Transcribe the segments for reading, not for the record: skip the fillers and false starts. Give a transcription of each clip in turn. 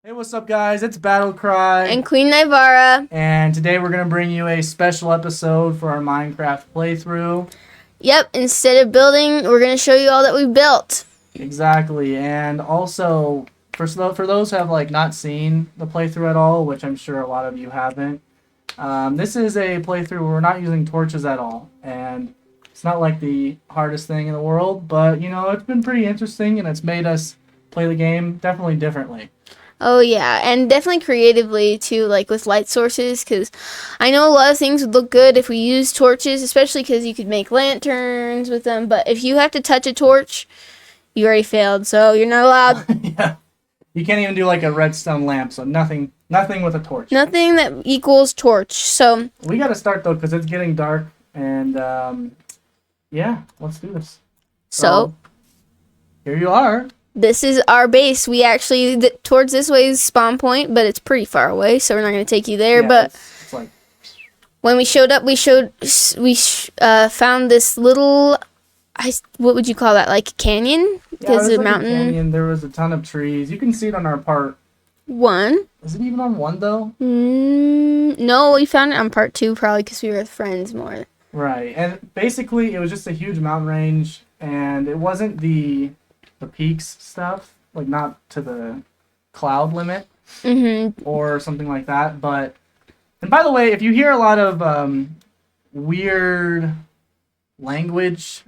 Hey, what's up, guys? It's Battlecry. And Queen Nivara. And today we're going to bring you a special episode for our Minecraft playthrough. Yep, instead of building, we're going to show you all that we built. Exactly. And also, for those who have not seen the playthrough at all, which I'm sure a lot of you haven't, this is a playthrough where we're not using torches at all. And it's not like the hardest thing in the world, but, it's been pretty interesting, and it's made us play the game definitely differently. Oh, yeah, and definitely creatively, too, like with light sources, because I know a lot of things would look good if we used torches, especially because you could make lanterns with them, but if you have to touch a torch, you already failed, so you're not allowed. Yeah. You can't even do like a redstone lamp, so nothing with a torch. Nothing that equals torch, so... We gotta start, though, because it's getting dark, and, yeah, let's do this. So, here you are. this is our base. We actually, towards this way is spawn point, but it's pretty far away, so we're not going to take you there. Yeah, but it's like... when we showed up, we found this little, what would you call that, like canyon? Because a like mountain. A canyon. There was a ton of trees. You can see it on our part. 1. Is it even on 1, though? No, we found it on part 2, probably because we were with friends more. Right, and basically it was just a huge mountain range, and it wasn't the peaks stuff, like not to the cloud limit or something like that, but... And by the way, if you hear a lot of weird language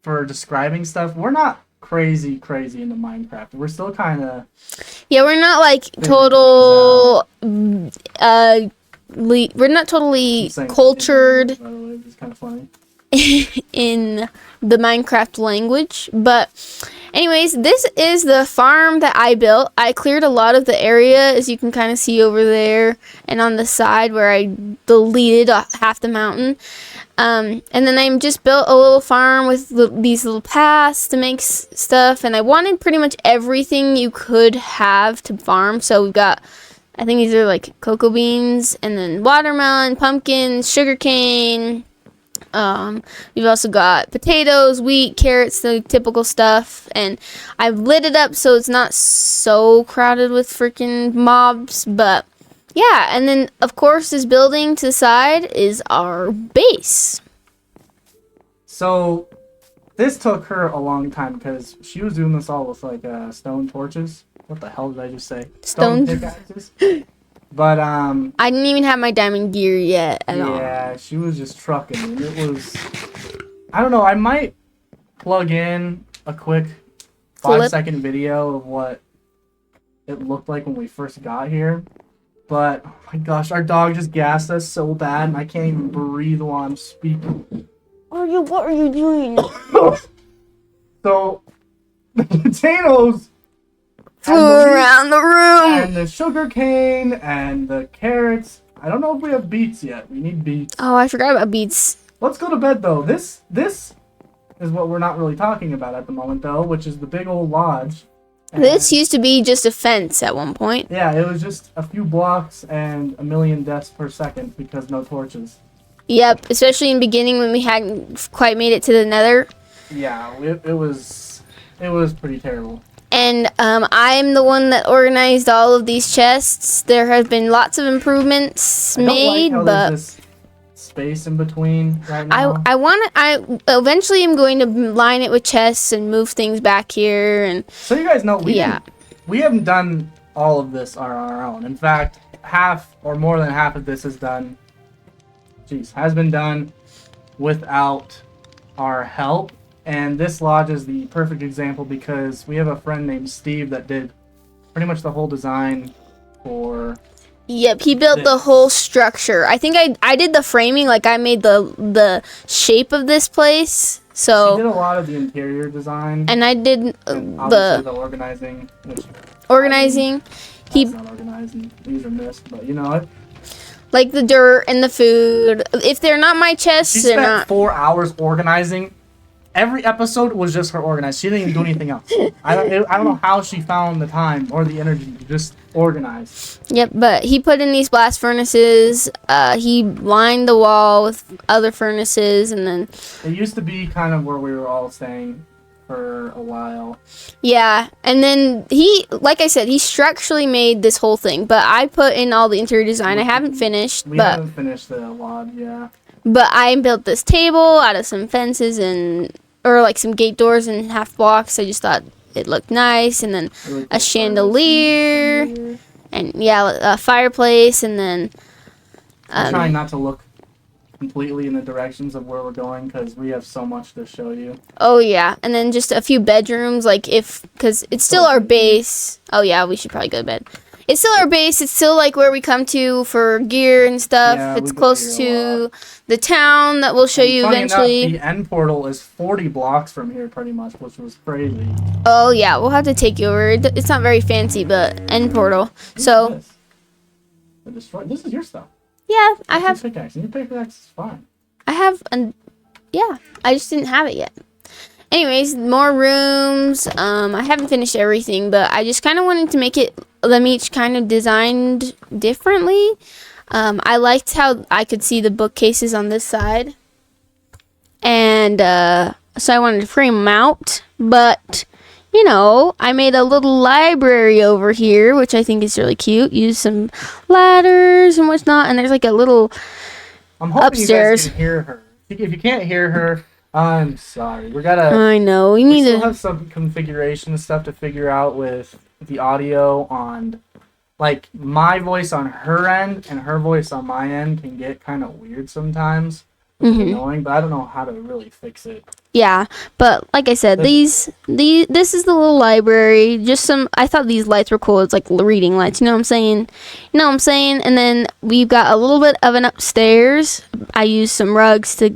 for describing stuff, we're not crazy into Minecraft. We're still kind of... Yeah, we're not like total... we're not totally cultured by the way, it's kind of funny. in the Minecraft language, but anyways, this is the farm that I built. I cleared a lot of the area, as you can kind of see over there, and on the side where I deleted half the mountain. And then I just built a little farm with these little paths to make stuff, and I wanted pretty much everything you could have to farm. So we've got, I think these are like cocoa beans, and then watermelon, pumpkins, sugarcane. We've also got potatoes, wheat, carrots, the typical stuff, and I've lit it up so it's not so crowded with freaking mobs, but yeah, and then of course this building to the side is our base. So this took her a long time because she was doing this all with stone torches. What the hell did I just say? Stone pickaxes. But I didn't even have my diamond gear yet at all. Yeah, she was just trucking, and it was... I don't know, I might plug in a quick 5-second video of what it looked like when we first got here. But, oh my gosh, our dog just gassed us so bad, and I can't even breathe while I'm speaking. What are you doing? So, the potatoes... Flew around the room. And the sugar cane and the carrots. I don't know if we have beets yet. We need beets. Oh, I forgot about beets. Let's go to bed, though. This is what we're not really talking about at the moment, though, which is the big old lodge. And this used to be just a fence at one point. Yeah, it was just a few blocks and a million deaths per second because no torches. Yep, especially in the beginning when we hadn't quite made it to the nether. Yeah, it was pretty terrible. And I'm the one that organized all of these chests. There have been lots of improvements made, but there's this space in between right now. I eventually am going to line it with chests and move things back here. And so you guys know, we haven't done all of this on our own. In fact, half or more than half of this has been done without our help. And this lodge is the perfect example because we have a friend named Steve that did pretty much the whole design for... Yep, he built the whole structure. I think I did the framing, like I made the shape of this place. So he did a lot of the interior design. And I did the organizing. Organizing. That's not organizing. These are missed, but you know it. Like the dirt and the food. If they're not my chests, they're not. She spent 4 hours organizing. Every episode was just her organized. She didn't even do anything else. I don't know how she found the time or the energy to just organize. Yep, but he put in these blast furnaces. He lined the wall with other furnaces, and then... It used to be kind of where we were all staying for a while. Yeah, and then he, like I said, he structurally made this whole thing, but I put in all the interior design. I haven't finished, We but haven't finished the log, yeah. I built this table out of some fences or like some gate doors and half blocks. I just thought it looked nice, and then Really a cool chandelier, chandelier. and yeah, a fireplace, and then I'm trying not to look completely in the directions of where we're going because we have so much to show you. oh yeah, and then just a few bedrooms, like because it's still our base. Oh yeah, we should probably go to bed. It's still our base. It's still like where we come to for gear and stuff. Yeah, it's we go close here a to the town that we'll show you Funny eventually. enough, the end portal is 40 blocks from here, pretty much, which was crazy. Oh yeah, we'll have to take you over. It's not very fancy, but end portal. Who's So this? The destroy. This is your stuff. yeah, I That's have your pickaxe, and your pickaxe is fine. yeah, I just didn't have it yet. Anyways, more rooms. I haven't finished everything, but I just kind of wanted to make them each kind of designed differently. I liked how I could see the bookcases on this side, and so I wanted to frame them out. But you know, I made a little library over here, which I think is really cute. Use some ladders and whatnot, and there's like a little I'm hoping upstairs. you guys can hear her. If you can't hear her, I'm sorry. I know we We need still to. have some configuration stuff to figure out with the audio on, like, my voice on her end and her voice on my end can get kind of weird sometimes. Which is annoying, but I don't know how to really fix it. Yeah, but like I said, this is the little library. Just some. I thought these lights were cool. It's like reading lights. You know what I'm saying? You know what I'm saying? And then we've got a little bit of an upstairs. I used some rugs to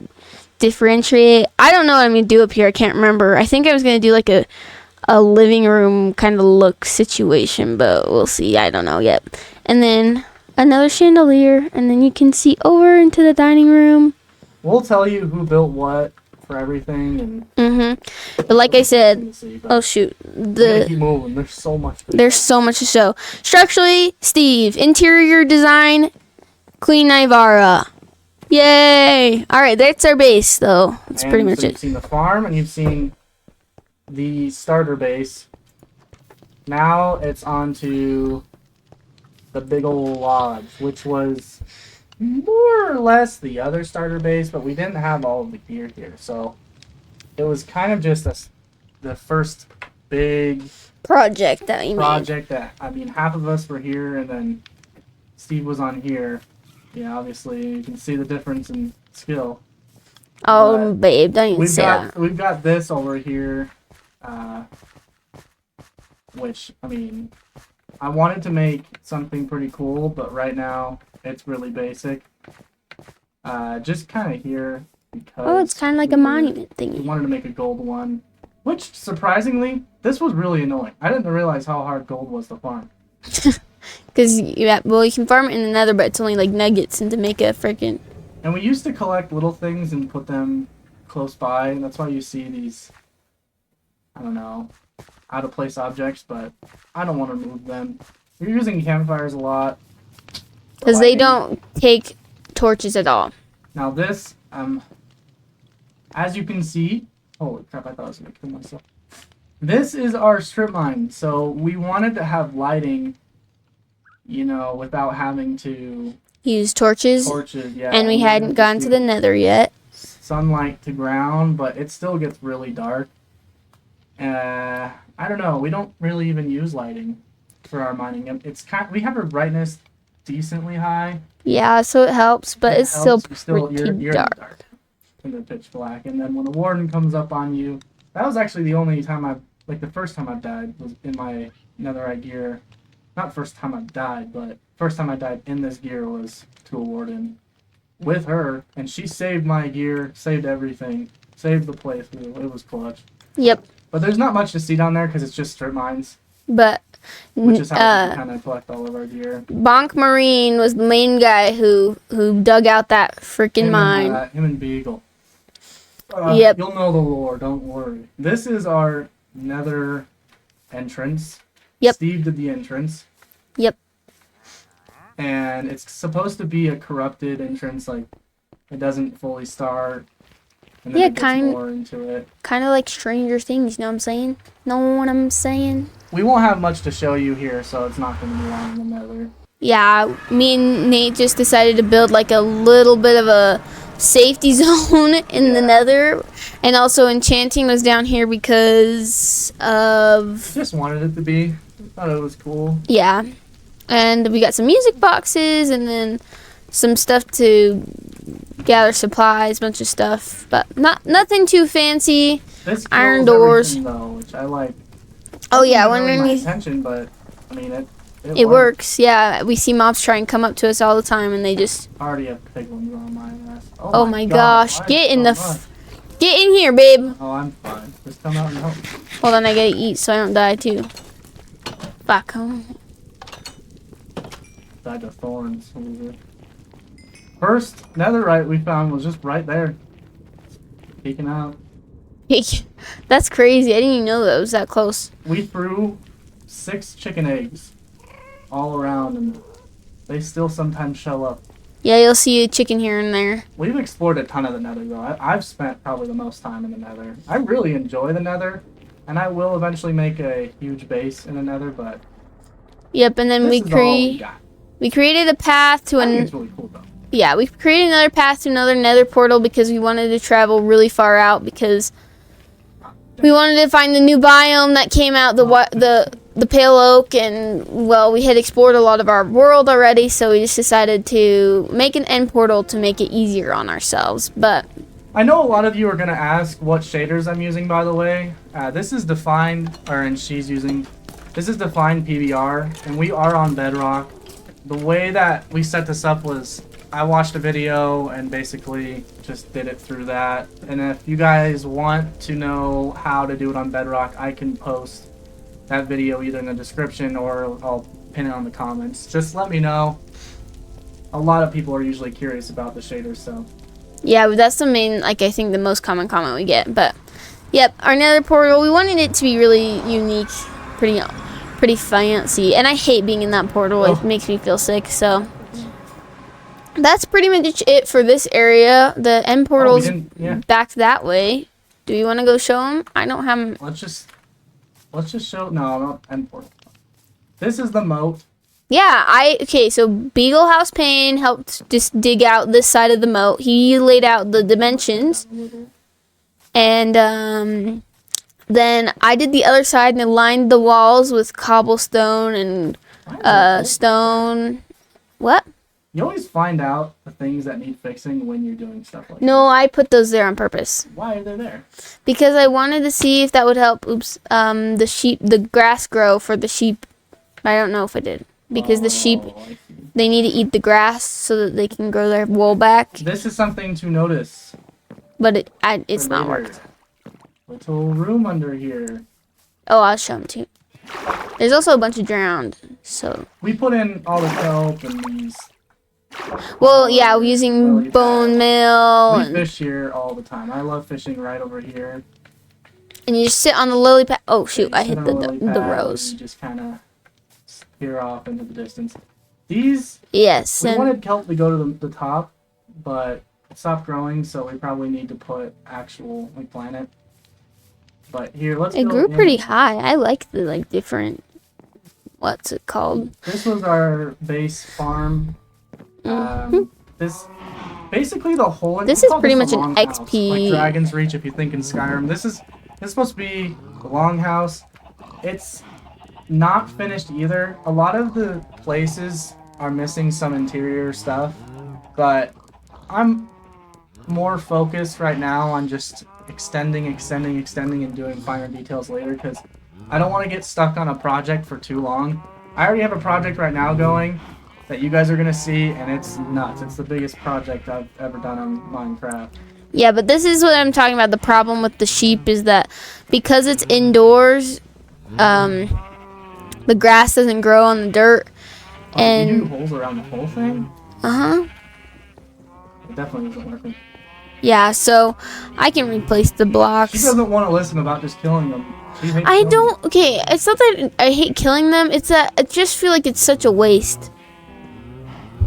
differentiate. I don't know what I'm gonna do up here. I can't remember. I think I was gonna do like a living room kind of look situation, but we'll see. I don't know yet. And then another chandelier, and then you can see over into the dining room. We'll tell you who built what for everything. And But like I said, see, oh shoot, we gotta keep moving. There's so much. there's so much to show. Structurally, Steve. Interior design, Queen Ivara. Yay! All right, that's our base, though. That's pretty much You've it. seen the farm and you've seen the starter base. Now it's on to the big old lodge, which was more or less the other starter base, but we didn't have all of the gear here, so it was kind of just the first big Project that we made. project that, I mean, half of us were here and then Steve was on here. Yeah, obviously you can see the difference in skill. Oh, babe, don't even say that. We've got this over here, which, I mean, I wanted to make something pretty cool, but right now it's really basic. Just kind of here because Oh, it's kind of like a monument we thingy. wanted to make a gold one, which surprisingly, this was really annoying. I didn't realize how hard gold was to farm. Because, you can farm it in the nether, but it's only like nuggets, and to make a freaking... And we used to collect little things and put them close by, and that's why you see these, I don't know, out of place objects, but I don't want to remove them. We're using campfires a lot. Because they don't take torches at all. Now this, as you can see, holy crap, I thought I was going to kill myself. This is our strip mine, so we wanted to have lighting, you know, without having to Use torches. torches, yeah. And we hadn't gone to the nether yet. Sunlight to ground, but it still gets really dark. I don't know. We don't really even use lighting for our mining. We have our brightness decently high. Yeah, so it helps, but It it's helps. still pretty you're in the dark. dark, in the pitch black. And then when the warden comes up on you, that was actually the only time the first time I died was in my netherite gear. Not first time I died, but first time I died in this gear was to a warden with her, and she saved my gear, saved everything, saved the place. It was clutch. Yep. But there's not much to see down there because it's just strip mines, But which is how we kind of collect all of our gear. Bonk Marine was the main guy who dug out that freaking mine. Him and Beagle. Yep. You'll know the lore, don't worry. This is our nether entrance. Yep. Steve did the entrance. Yep. And it's supposed to be a corrupted entrance, like it doesn't fully start. And then Yeah, it gets more into it. kind of like Stranger Things, you know what I'm saying? Know what I'm saying? We won't have much to show you here, so it's not going to be long in the nether. Yeah, me and Nate just decided to build like a little bit of a safety zone in the nether. And also enchanting was down here because of... Just wanted it to be. Thought it was cool. Yeah. And we got some music boxes and then some stuff to gather supplies, bunch of stuff. But nothing too fancy. This Iron kills doors. everything, though, which I like. Oh yeah, Wasn't really my underneath... intention, but I mean It works, yeah. We see mobs try and come up to us all the time, and they just... I already have big ones on my ass. Oh my gosh. why Get in so the... much? Get in here, babe. Oh, I'm fine. Just come out and help. Hold on, I gotta eat so I don't die, too. Fuck. Died to thorns. First netherite we found was just right there. Peeking out. That's crazy. I didn't even know that it was that close. We threw 6 chicken eggs all around, and they still sometimes show up. Yeah, you'll see a chicken here and there. We've explored a ton of the nether, though. I've spent probably the most time in the nether. I really enjoy the nether, and I will eventually make a huge base in the nether, but Yep, and then this we is all we got. created a path to I think an... it's really cool, though. Yeah, we created another path to another nether portal because we wanted to travel really far out because we wanted to find the new biome that came out, the pale oak, and well, we had explored a lot of our world already, so we just decided to make an end portal to make it easier on ourselves. But I know a lot of you are going to ask what shaders I'm using, by the way. This is Defined, this is Defined PBR, and we are on Bedrock. The way that we set this up was I watched a video and basically just did it through that. And if you guys want to know how to do it on Bedrock, I can post that video either in the description or I'll pin it on the comments. Just let me know. A lot of people are usually curious about the shaders, so. yeah, that's the main, like, I think the most common comment we get. But yep, our nether portal, we wanted it to be really unique, pretty fancy. And I hate being in that portal. It makes me feel sick, so. That's pretty much it for this area. The end portal's back that way. Do you want to go show them? I don't have them. Let's just show. No, not end portal. This is the moat. Yeah, okay, so Beagle House Pain helped just dig out this side of the moat. He laid out the dimensions. And then I did the other side and aligned the walls with cobblestone and stone. What? You always find out the things that need fixing when you're doing stuff like No, I put those there on purpose. Why are they there? Because I wanted to see if that would help, the grass grow for the sheep. I don't know if it did. Because the sheep, they need to eat the grass so that they can grow their wool back. This is something to notice. But it's not worked. Little room under here. Oh, I'll show them too. There's also a bunch of drowned, so. We put in all the kelp and these. Well, yeah, we're using bone meal. We fish here all the time. I love fishing right over here. And you just sit on the lily pad. Oh, shoot, I hit the pad rose. And just kind of peer off into the distance. These, yes. We wanted kelp to go to the top, but it stopped growing, so we probably need to put actual, plant it. But here, let's go. It grew pretty high. I like the, different, what's it called? This was our base farm. This basically the whole. This is pretty much an XP. Like Dragon's Reach, if you think in Skyrim. This is supposed to be the longhouse. It's not finished either. A lot of the places are missing some interior stuff, but I'm more focused right now on just extending, and doing finer details later because I don't want to get stuck on a project for too long. I already have a project right now going that you guys are going to see, and it's nuts. It's the biggest project I've ever done on Minecraft. Yeah, but this is what I'm talking about. The problem with the sheep is that because it's indoors, the grass doesn't grow on the dirt. And you do holes around the whole thing? Uh-huh. It definitely isn't working. Yeah, so I can replace the blocks. She doesn't want to listen about just killing them. Okay, it's not that I hate killing them. It's that I just feel like it's such a waste.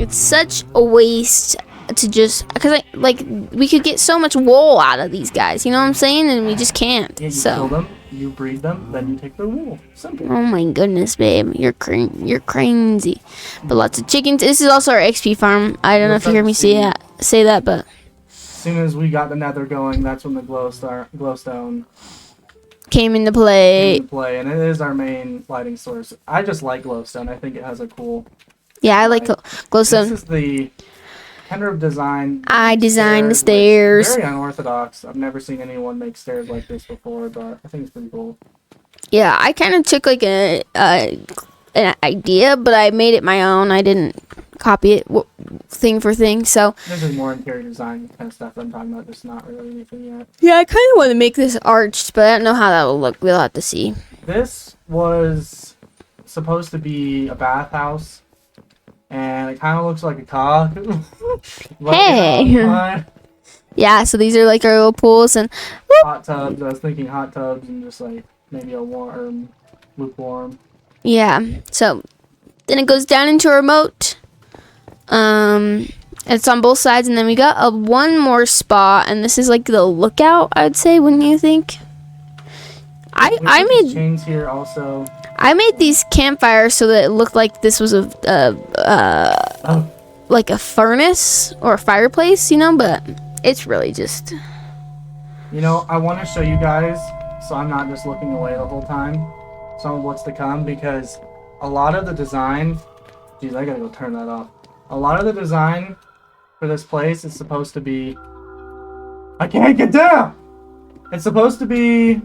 It's such a waste to just because like we could get so much wool out of these guys. You know what I'm saying? And we just can't. Yeah, you So. kill them, you breed them, then you take their wool. Simple. Oh my goodness, babe, you're crazy. But lots of chickens. This is also our XP farm. I don't know if you hear me say that, but As soon as we got the nether going, that's when the glowstone came into came play. into play, and it is our main lighting source. I just like glowstone. I think it has a cool. Yeah, I like This glowstone. is the Kendra design. I designed the which is stairs. very unorthodox. I've never seen anyone make stairs like this before, but I think it's pretty cool. Yeah, I kind of took like an idea, but I made it my own. I didn't copy it thing for thing. So This is more interior design kind of stuff I'm talking about. Just not really anything yet. yeah, I kind of want to make this arched, but I don't know how that will look. We'll have to see. This was supposed to be a bathhouse, and it kind of looks like a cock. But, Hey. you know, fine. Yeah, so these are like our little pools, and Hot tubs. I was thinking hot tubs and just like maybe a warm, lukewarm. yeah. So then it goes down into a moat. It's on both sides, and then we got one more spot, and this is like the lookout. I'd say, wouldn't you think? I We put these made chains here also. I made these campfires so that it looked like this was Oh, like a furnace or a fireplace, you know, but it's really just you know, I want to show you guys, so I'm not just looking away the whole time, some of what's to come, because a lot of the design, geez, I gotta go turn that off. A lot of the design for this place is supposed to be, I can't get down! It's supposed to be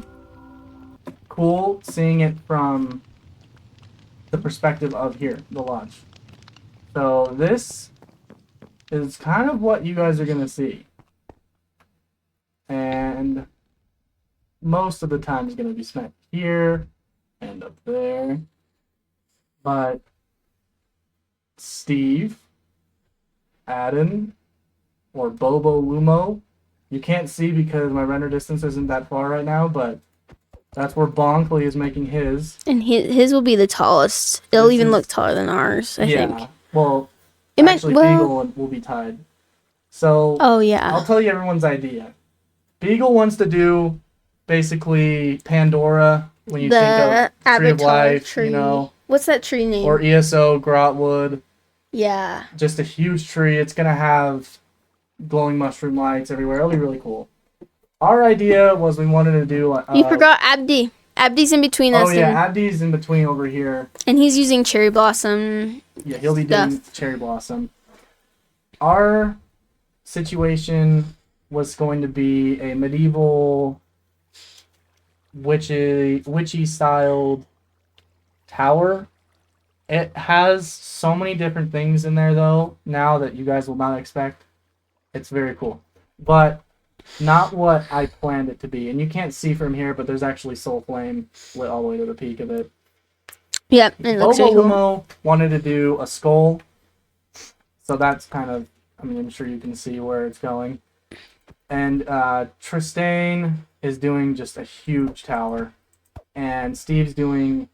cool seeing it from the perspective of here, the lodge. So this is kind of what you guys are gonna see. And most of the time is going to be spent here and up there. But Steve, Adam, or Bobo Lumo, you can't see because my render distance isn't that far right now, but that's where Bonkley is making his. and his will be the tallest. It'll This even is- look taller than ours, I think. Well, It might actually, well. Beagle will be tied. So Oh I'll yeah. tell you everyone's idea. Beagle wants to do basically Pandora when you think The of Tree of Avatar Life, tree. you know, What's that tree name? or ESO Grotwood. Yeah. Just a huge tree. It's gonna have glowing mushroom lights everywhere. It'll be really cool. Our idea was we wanted to do. You forgot Abdi. Abdi's in between us, Oh yeah, Abdi's in between over here. and he's using cherry blossom. Yeah, he'll be Stuff. doing cherry blossom. Our situation was going to be a medieval witchy styled tower. It has so many different things in there though, now that you guys will not expect. It's very cool. But not what I planned it to be. And you can't see from here, but there's actually soul flame lit all the way to the peak of it. Yep, it looks Bobo really cool. Lumo wanted to do a skull. So that's kind of, I mean, I'm sure you can see where it's going. And Tristan is doing just a huge tower. And Steve's doing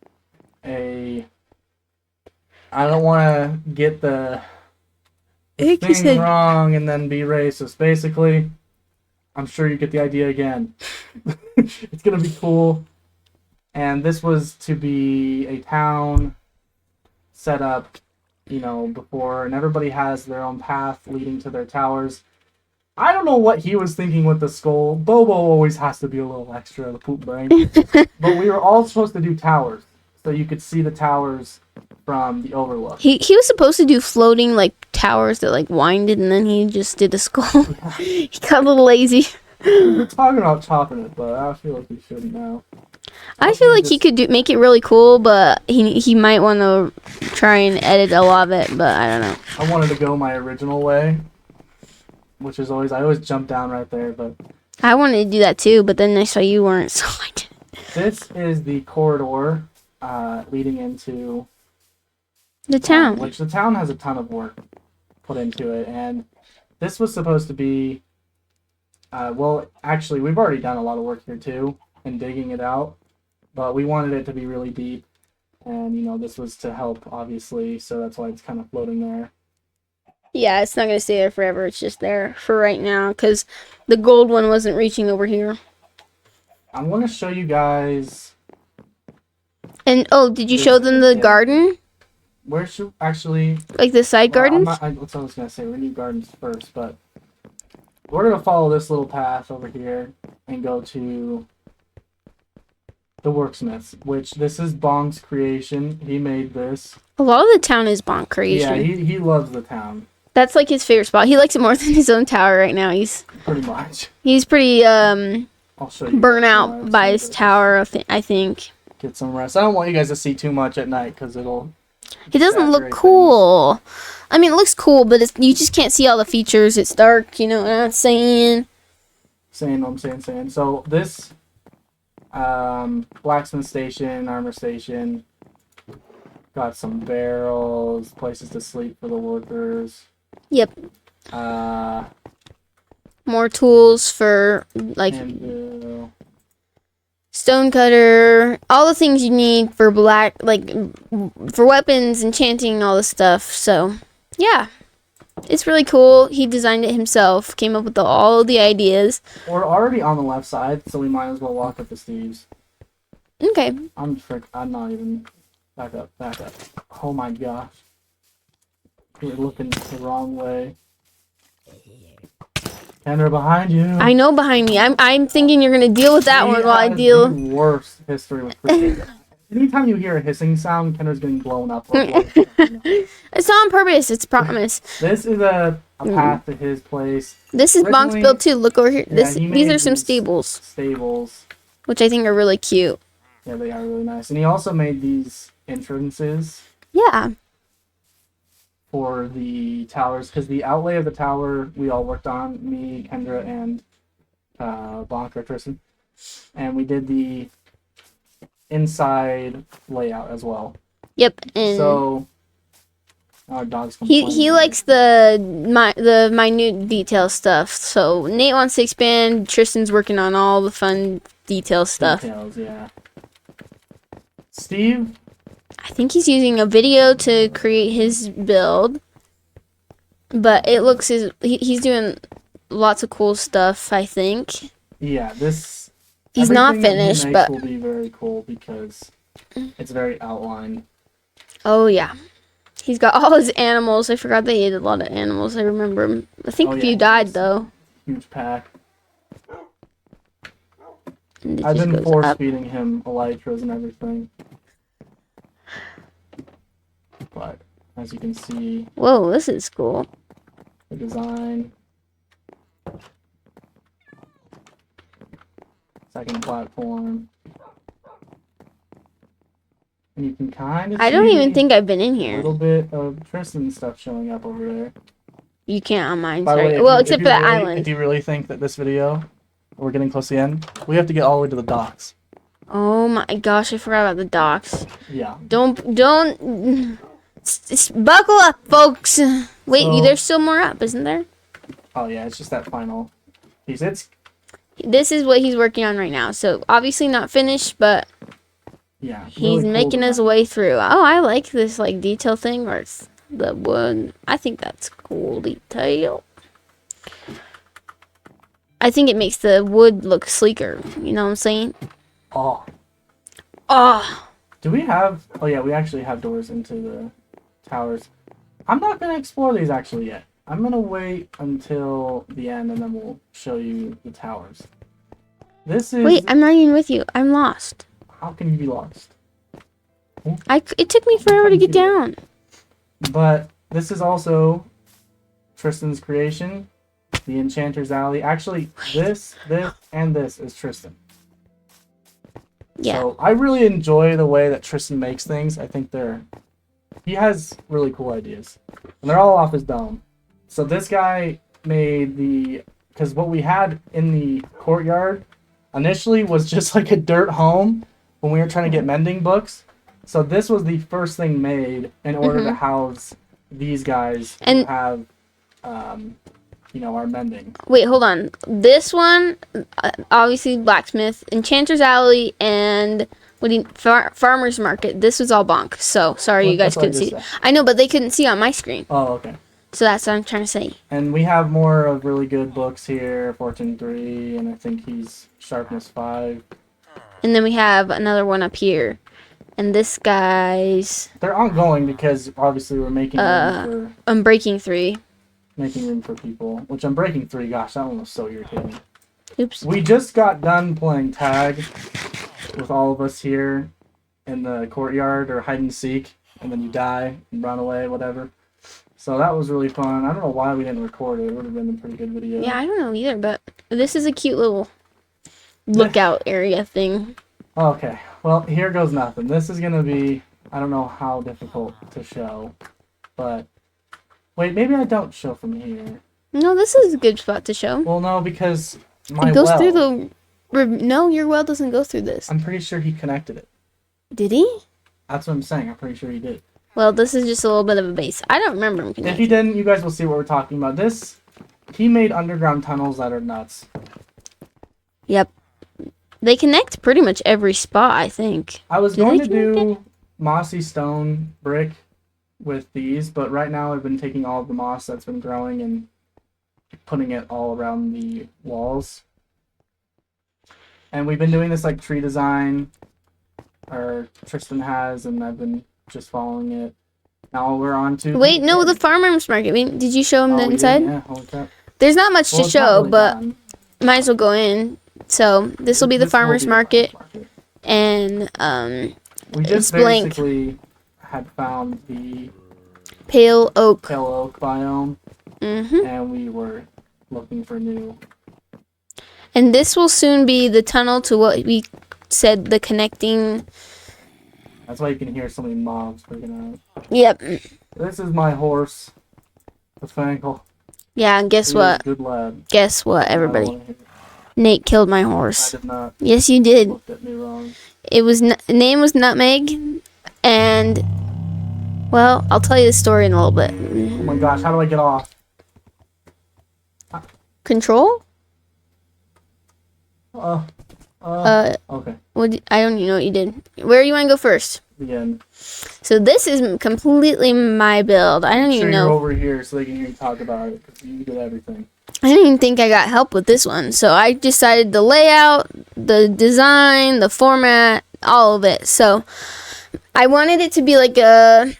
a, I don't want to get the think you thing said- wrong and then be racist. Basically, I'm sure you get the idea again. It's going to be cool. And this was to be a town set up, you know, before, and everybody has their own path leading to their towers. I don't know what he was thinking with the skull. Bobo always has to be a little extra, the poop brain. But we were all supposed to do towers, so you could see the towers from the overlook. He was supposed to do floating like towers that like winded, and then he just did a skull. He got a little lazy. We're talking about chopping it, but I feel like we shouldn't now. I feel like he could make it really cool, but he might want to try and edit a lot of it, but I don't know. I wanted to go my original way, which is always, I always jump down right there, but I wanted to do that too, but then I saw you weren't, so I didn't. this is the corridor leading into The town. which the town has a ton of work put into it, and this was supposed to be, well, actually, we've already done a lot of work here too, in digging it out, but we wanted it to be really deep, and, you know, this was to help, obviously, so that's why it's kind of floating there. Yeah, it's not gonna stay there forever. It's just there for right now because the gold one wasn't reaching over here. I'm gonna show you guys. And oh, did you show them the garden? Where should actually? Like the side gardens? That's what I was gonna say. We need gardens first, but we're gonna follow this little path over here and go to the Worksmiths, which this is Bong's creation. He made this. A lot of the town is Bonk creation. Yeah, he loves the town. That's like his favorite spot. He likes it more than his own tower right now. He's pretty much. He's pretty I'll show you burnt out by his tower. I think. Get some rest. I don't want you guys to see too much at night because it'll. It doesn't look cool. I mean, it looks cool, but you just can't see all the features. It's dark. You know what I'm saying? Saying. So this blacksmith station, armor station, got some barrels, places to sleep for the workers. Yep. More tools for like stone cutter, all the things you need for for weapons, enchanting, all this stuff. So, yeah. It's really cool. He designed it himself, came up with all the ideas. We're already on the left side, so we might as well walk up to Steve's. Okay. I'm not even... Back up. Oh my gosh. You're looking the wrong way. Kendra, behind you. I know behind me. I'm thinking you're going to deal with that one while I deal... The worst history with Christmas. Anytime you hear a hissing sound, Kendra's getting blown up. It's not on purpose. It's promise. This is a path to his place. This is Bonk's build too. Look over here. Yeah, these are some stables. Stables. Which I think are really cute. Yeah, they are really nice. And he also made these entrances. Yeah. For the towers. Because the outlay of the tower we all worked on. Me, Kendra, and Bonk or Tristan. And we did the inside layout as well. Yep. And so our dog's he likes the minute detail stuff. So Nate wants to expand. Tristan's working on all the fun detail stuff. Details, yeah. Steve, I think he's using a video to create his build, but it looks he's doing lots of cool stuff. I think. Yeah, this. He's not finished, but will be very cool because it's very outlined. Oh yeah, he's got all his animals. I forgot they ate a lot of animals. I remember him. I think a few died though. Huge pack. I've been force feeding him elytras and everything. But as you can see, whoa, this is cool. The design. Second platform. And you can kind of I don't even think I've been in here. A little bit of Tristan stuff showing up over there. You can't on mine. By the way, well, except for the island. If you really think that this video, we're getting close to the end, we have to get all the way to the docks. Oh my gosh, I forgot about the docks. Yeah. Don't buckle up, folks. Wait, there's still more up, isn't there? Oh yeah, it's just that final piece. This is what he's working on right now. So obviously not finished, but yeah, he's really making his way through. Oh, I like this like detail thing where it's the wood. I think that's cool detail. I think it makes the wood look sleeker. You know what I'm saying? Oh. Do we have... Oh, yeah, we actually have doors into the towers. I'm not going to explore these actually yet. I'm going to wait until the end and then we'll show you the towers. This is... Wait, I'm not even with you. I'm lost. How can you be lost? It took me forever to get down. But this is also Tristan's creation. The Enchanter's Alley. Actually, this, and this is Tristan. Yeah. So I really enjoy the way that Tristan makes things. I think he has really cool ideas. And they're all off his dome. So this guy made because what we had in the courtyard initially was just like a dirt home when we were trying to get mending books. So this was the first thing made in order to house these guys and have, our mending. Wait, hold on. This one, obviously Blacksmith, Enchanter's Alley, and Farmer's Market. This was all Bonk. So sorry you guys couldn't see. I know, but they couldn't see on my screen. Oh, okay. So that's what I'm trying to say. And we have more of really good books here, Fortune 3, and I think he's Sharpness 5. And then we have another one up here. And this guy's They're ongoing because obviously we're making room Unbreaking 3. for people. Which Unbreaking 3, gosh, that one was so irritating. Oops. We just got done playing tag with all of us here in the courtyard, or hide and seek, and then you die and run away, whatever. So that was really fun. I don't know why we didn't record it. It would have been a pretty good video. Yeah, I don't know either, but this is a cute little lookout area thing. Okay, well, here goes nothing. This is going to be, I don't know how difficult to show, but wait, maybe I don't show from here. No, this is a good spot to show. Well, no, because my It goes well, through the... No, your well doesn't go through this. I'm pretty sure he connected it. Did he? That's what I'm saying. I'm pretty sure he did. Well, this is just a little bit of a base. I don't remember him If connecting. he didn't, you guys will see what we're talking about. He made underground tunnels that are nuts. Yep. They connect pretty much every spot, I think. I was Do going they to connect do mossy stone brick with these, but right now I've been taking all of the moss that's been growing and putting it all around the walls. And we've been doing this like tree design, or Tristan has, and I've been just following it. Now we're on to... Wait, no, the farmer's market. Did you show him the we inside? didn't? Yeah, holy crap. There's not much Well, to it's not show, really but done. might as well go in. So this will be the This will farmer's be the market, farmer's market. and We it's just blank. basically had found the pale oak. pale oak biome, hmm and we were looking for new... And this will soon be the tunnel to what we said, the connecting. That's why you can hear so many mobs freaking out. Yep. This is my horse, the Fankle. Yeah, and guess He is what? a good lad. Guess what, I don't everybody? wanna hear it. Nate killed my I horse. did not. Yes, you did. Looked at me wrong. It was name was Nutmeg, and well, I'll tell you the story in a little bit. Oh my gosh, how do I get off? Control? Okay. I don't even know what you did. Where you want to go first? The end. So this is completely my build. I don't even You're know. over here so they can hear you talk about it, because you did everything. I didn't even think I got help with this one. So I decided the layout, the design, the format, all of it. So I wanted it to be like a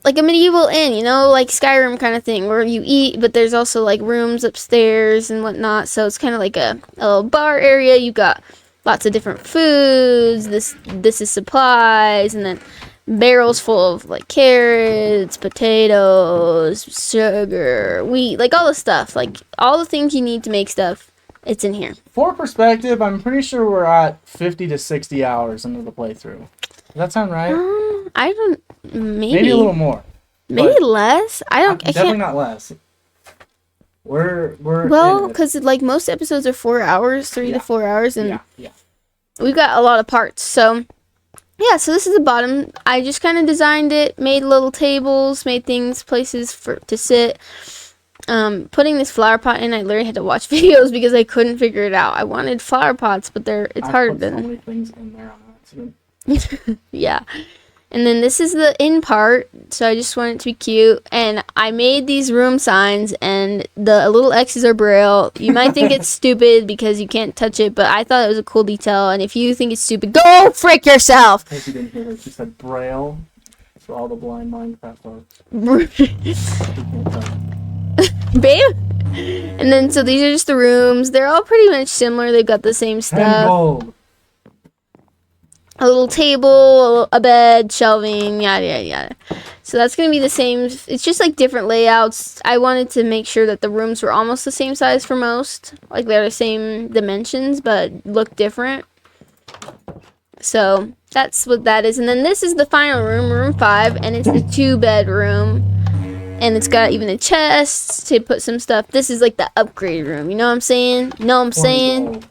medieval inn, you know, like Skyrim kind of thing, where you eat, but there's also like rooms upstairs and whatnot. So it's kind of like a little bar area. You got lots of different foods. This is supplies, and then barrels full of like carrots, potatoes, sugar, wheat, like all the stuff, like all the things you need to make stuff. It's in here. For perspective, I'm pretty sure we're at 50 to 60 hours into the playthrough. Does that sound right? I don't. Maybe a little more. Maybe but less. I don't. I Definitely can't. not less. We're Well, in it. because like most episodes are 4 hours, 3 Yeah. to 4 hours, and yeah. we've got a lot of parts. So yeah, so this is the bottom. I just kind of designed it, made little tables, made places to sit. Putting this flower pot in, I literally had to watch videos because I couldn't figure it out. I wanted flower pots, but it's I harder put so than many things in there on accident. yeah. And then this is the in part, so I just want it to be cute. And I made these room signs, and the little X's are braille. You might think it's stupid because you can't touch it, but I thought it was a cool detail. And if you think it's stupid, go frick yourself! In case you didn't hear her, she said Braille for all the blind Minecraft folks. You can't tell. Babe? And then, so these are just the rooms. They're all pretty much similar. They've got the same 10 stuff. gold. A little table, a bed, shelving, yada, yada, yada. So that's going to be the same. It's just like different layouts. I wanted to make sure that the rooms were almost the same size for most. Like they're the same dimensions, but look different. So that's what that is. And then this is the final room, room 5, and it's the 2-bedroom. And it's got even a chest to put some stuff. This is like the upgrade room. You know what I'm saying? Know what I'm 20 saying? gold.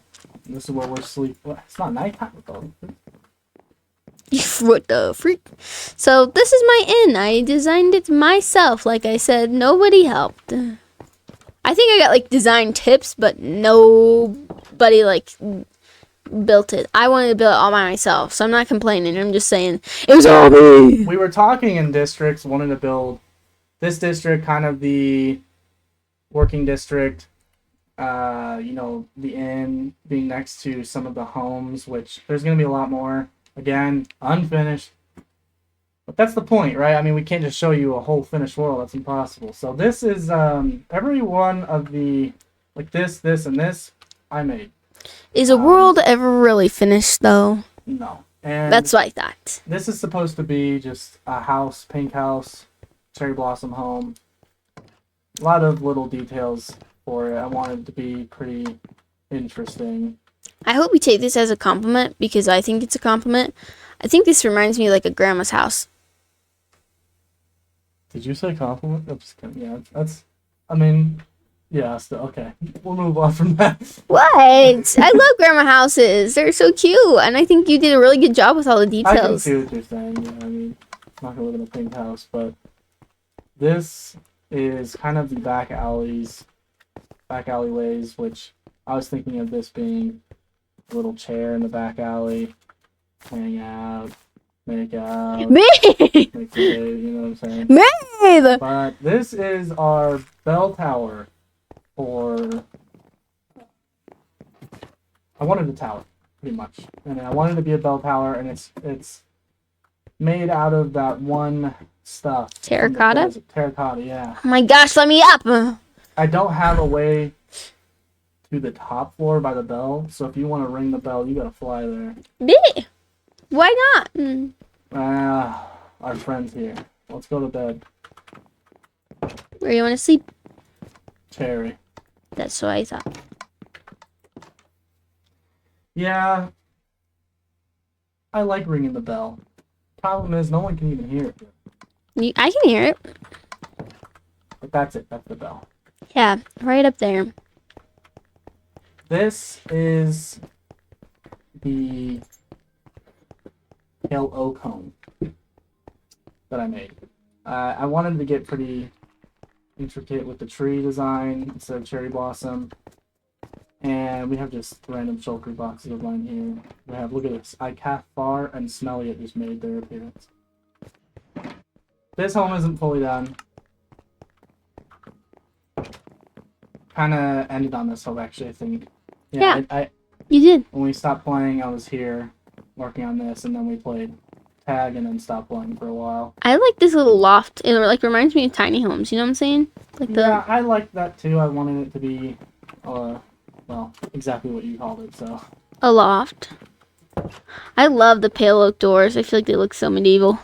This is where we're sleeping. Well, it's not nighttime though. What the freak? So this is my inn. I designed it myself. Like I said, nobody helped. I think I got like design tips, but nobody like built it. I wanted to build it all by myself, so I'm not complaining. I'm just saying it was all me. We were talking in districts, wanting to build this district, kind of the working district. You know, the inn being next to some of the homes, which there's going to be a lot more. Again, unfinished. But that's the point, right? I mean, we can't just show you a whole finished world. That's impossible. So this is every one of the, like this, and this, I made. Is a world ever really finished, though? No. And That's what I thought. this is supposed to be just a house, pink house, cherry blossom home. A lot of little details for it. I wanted it to be pretty interesting. I hope we take this as a compliment because I think it's a compliment. I think this reminds me of like a grandma's house. Did you say compliment? I'm just kidding. Yeah, that's. I mean, yeah. Still okay. We'll move on from that. What? I love grandma houses. They're so cute, and I think you did a really good job with all the I can details. see what you're saying. Yeah, I mean, I'm not gonna live in a pink house, but this is kind of the back alleyways, which I was thinking of this being a little chair in the back alley, hang out, make out, Babe! make the day, you know what I'm saying? Babe! But this is our bell tower for. I wanted a tower, pretty much, and I wanted it to be a bell tower, and it's made out of that one stuff. from the Terracotta? desert. Terracotta, yeah. Oh my gosh, let me up! I don't have a way to the top floor by the bell, so if you want to ring the bell, you gotta fly there. Babe! Why not? Our friend's here. Let's go to bed. Where you want to sleep? Cherry. That's what I thought. Yeah. I like ringing the bell. Problem is, no one can even hear it. I can hear it. But that's it. That's the bell. Yeah, right up there. This is the pale oak home that I made. I wanted to get pretty intricate with the tree design instead of cherry blossom. And we have just random shulker boxes of mine here. We have, look at this, Icathar and Smelliot just made their appearance. This home isn't fully done. Kind of ended on this home, actually, I think. Yeah. I You did. when we stopped playing, I was here working on this, and then we played tag and then stopped playing for a while. I like this little loft. It like reminds me of tiny homes. You know what I'm saying? Like the Yeah, I liked that too. I wanted it to be, well, exactly what you called it, so. a loft. I love the pale oak doors. I feel like they look so medieval.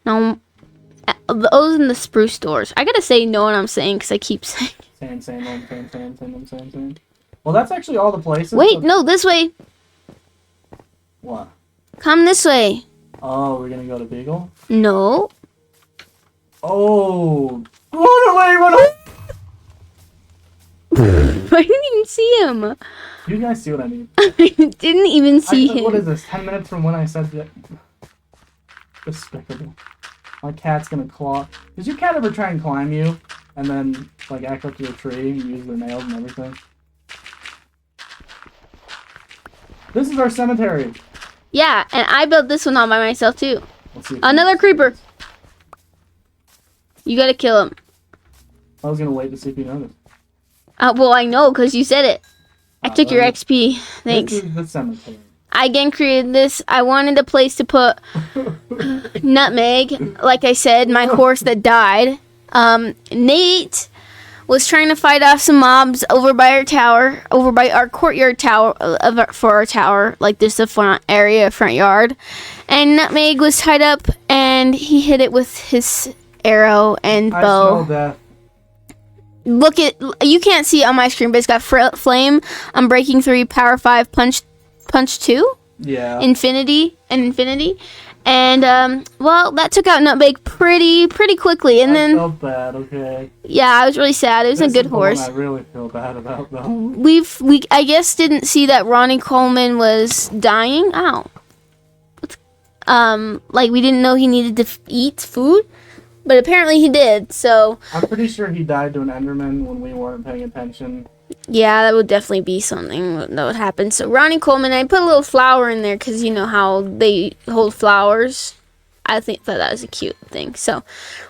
Now, those and the spruce doors. I gotta say, know what I'm saying because I keep saying. Saying. Well, that's actually all the places. Wait, no, this way. What? Come this way. Oh, we're gonna go to Beagle? No. Oh! Run away, run away! I didn't even see him. You guys see what I mean? I didn't even see him. What is this, 10 minutes from when I said that? Despicable. My cat's gonna claw. Did your cat ever try and climb you? And then, like, act up to a tree and use their nails and everything? This is our cemetery. Yeah, and I built this one all by myself too. Let's see. Another creeper. You gotta kill him. I was gonna wait to see if you noticed. Well, I know because you said it. I took your XP. Thanks. This is the cemetery. I again created this. I wanted a place to put Nutmeg. Like I said, my horse that died. Nate was trying to fight off some mobs over by our tower, over by our courtyard tower for our tower, like this the front area, front yard. And Nutmeg was tied up, and he hit it with his arrow and I bow. smell death. Look at, you can't see it on my screen, but it's got flame. I'm breaking 3, power 5, punch 2, Yeah. infinity. And well, that took out Nutmeg pretty quickly. And I then felt bad, okay. yeah, I was really sad. It was This a good is the one horse. I really feel bad about, though. We I guess didn't see that Ronnie Coleman was dying. Ow. Like we didn't know he needed to eat food, but apparently he did. So I'm pretty sure he died to an Enderman when we weren't paying attention. Yeah, that would definitely be something that would happen. So Ronnie Coleman, I put a little flower in there because you know how they hold flowers. I think that was a cute thing. So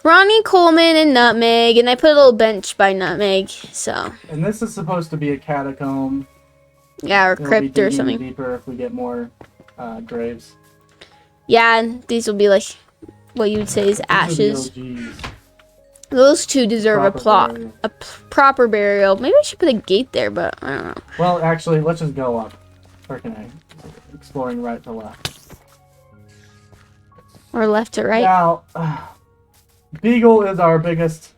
Ronnie Coleman and Nutmeg, and I put a little bench by Nutmeg. So And this is supposed to be a catacomb. yeah, or It'll be crypt or digging something. deeper if we get more graves. Yeah, and these will be like what you would say is ashes. These are the OGs. Those two deserve Proper a plot, burial. proper burial. Maybe I should put a gate there, but I don't know. Well, actually, let's just go up. Or can I? Exploring right to left. Or left to right. Now, Beagle is our biggest.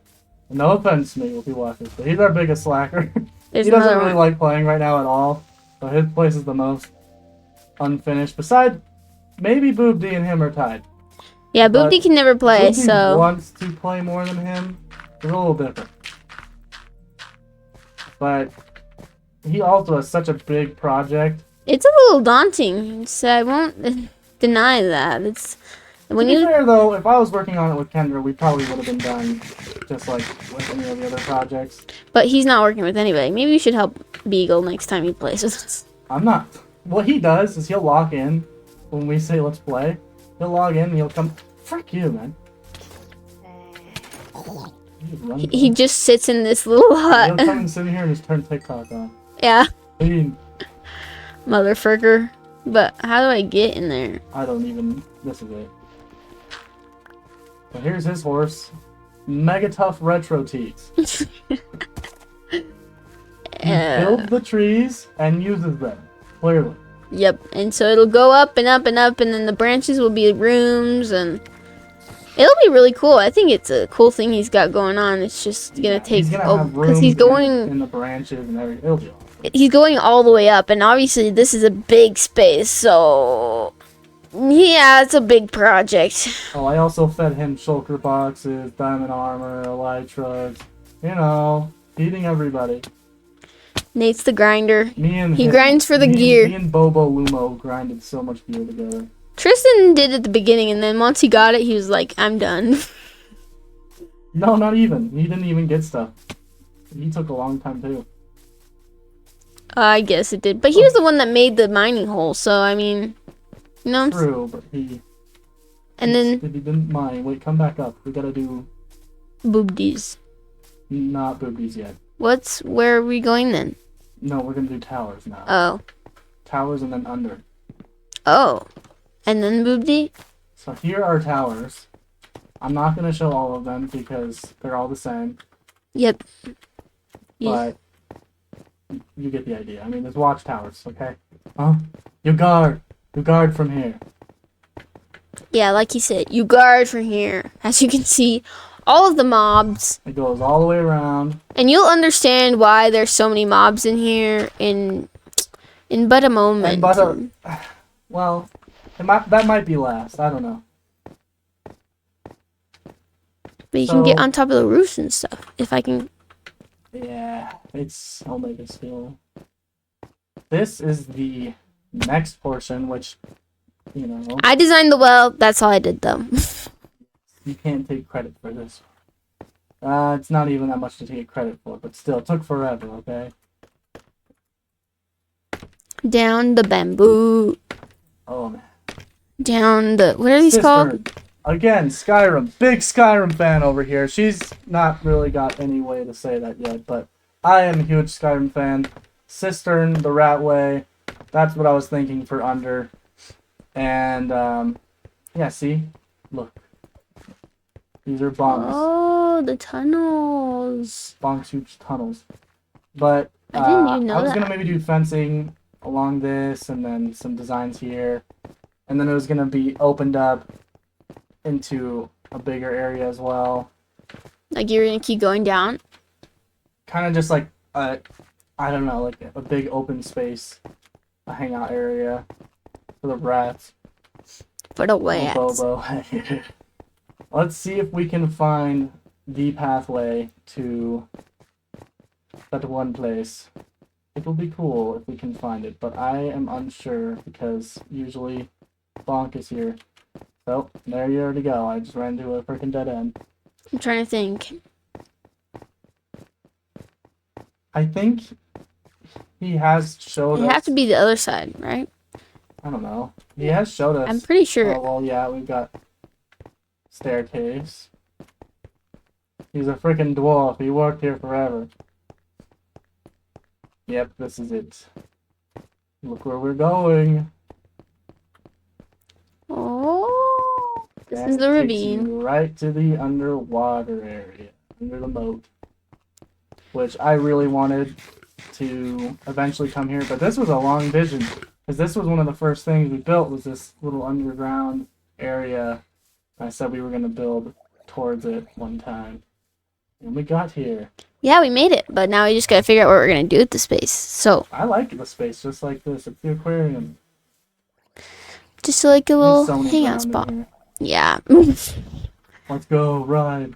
No offense, Beagle, if you watch this, but he's our biggest slacker. There's He doesn't another really one. like playing right now at all. So his place is the most unfinished. Besides, maybe Boob D and him are tied. Yeah, but Boopty can never play, Boob D so wants to play more than him. It's a little different. But he also has such a big project. it's a little daunting. So I won't deny that. It's when To be you fair though, if I was working on it with Kendra, we probably would have been done just like with any of the other projects. but he's not working with anybody. Maybe you should help Beagle next time he plays with us. I'm not. What he does is he'll log in when we say let's play. He'll log in and he'll come. Frick you, man. He just sits in this little He'll hut. come and sit here and just turn TikTok on. Yeah, I mean, motherfucker. But how do I get in there? I don't even. This is it. But here's his horse. Mega tough retro teats. He builds the trees and uses them. Clearly. Yep, and so it'll go up and up and up, and then the branches will be rooms, and it'll be really cool. I think it's a cool thing he's got going on. It's just gonna take He's gonna have because he's rooms going in the branches and everything. It'll be awesome. he's going all the way up, and obviously this is a big space, so yeah, it's a big project. Oh, I also fed him shulker boxes, diamond armor, elytras. You know, feeding everybody. Nate's the grinder. Me and He him- grinds for the me- gear. Me and Bobo Lumo grinded so much gear together. Tristan did at the beginning, and then once he got it, he was like, "I'm done." No, not even. He didn't even get stuff. He took a long time too. I guess it did, but he was the one that made the mining hole, so I mean, you know. True, but he. And then He didn't mind. Wait, come back up. We gotta do boobdies. not boobies yet. Where are we going then? No, we're gonna do towers now. Oh, Towers and then under. oh, and then boobdie. So here are towers. I'm not gonna show all of them because they're all the same. Yep. Yeah. But you get the idea. I mean, there's watchtowers, okay? Huh? You guard from here. Yeah, like he said, you guard from here. As you can see, all of the mobs, It goes all the way around. and you'll understand why there's so many mobs in here in but a moment. And well, that might be last. I don't know. But you can get so- on top of the roofs and stuff. If I can. Yeah, it's Omega skill. This is the next portion, which, you know, I designed the well. That's all I did, though. you can't take credit for this. It's not even that much to take credit for, but still, it took forever, okay? Down the bamboo. Oh, man. Down the. What are these called? Cistern. Again, Skyrim. Big Skyrim fan over here. She's not really got any way to say that yet, but I am a huge Skyrim fan. Cistern, the Ratway. That's what I was thinking for under. And, yeah, see? Look. These are bonks. Oh, the tunnels. Bonks huge tunnels. But, I didn't even know I was that. going to maybe do fencing along this and then some designs here. And then it was going to be opened up into a bigger area as well. Like you're gonna keep going down. Kind of just like I don't know, like a big open space, a hangout area for the rats. For the Oh, way. Bobo. Let's see if we can find the pathway to that one place. It will be cool if we can find it, but I am unsure because usually Bonk is here. So, there you already go. I just ran into a freaking dead end. I'm trying to think. I think he has showed It us. have to be the other side, right? I don't know. He has showed us. I'm pretty sure. Oh, well, yeah, we've got staircase. He's a freaking dwarf. He worked here forever. Yep, this is it. Look where we're going. Oh, this And is the it takes ravine. you right to the underwater area, under the moat. Which I really wanted to eventually come here, but this was a long vision. Because this was one of the first things we built, was this little underground area. I said we were going to build towards it one time. And we got here. Yeah, we made it, but now we just gotta figure out what we're gonna do with the space. So, I like the space just like this. It's the aquarium. just like a There's little so many hangout ground in spot. here. Yeah. Let's go, ride.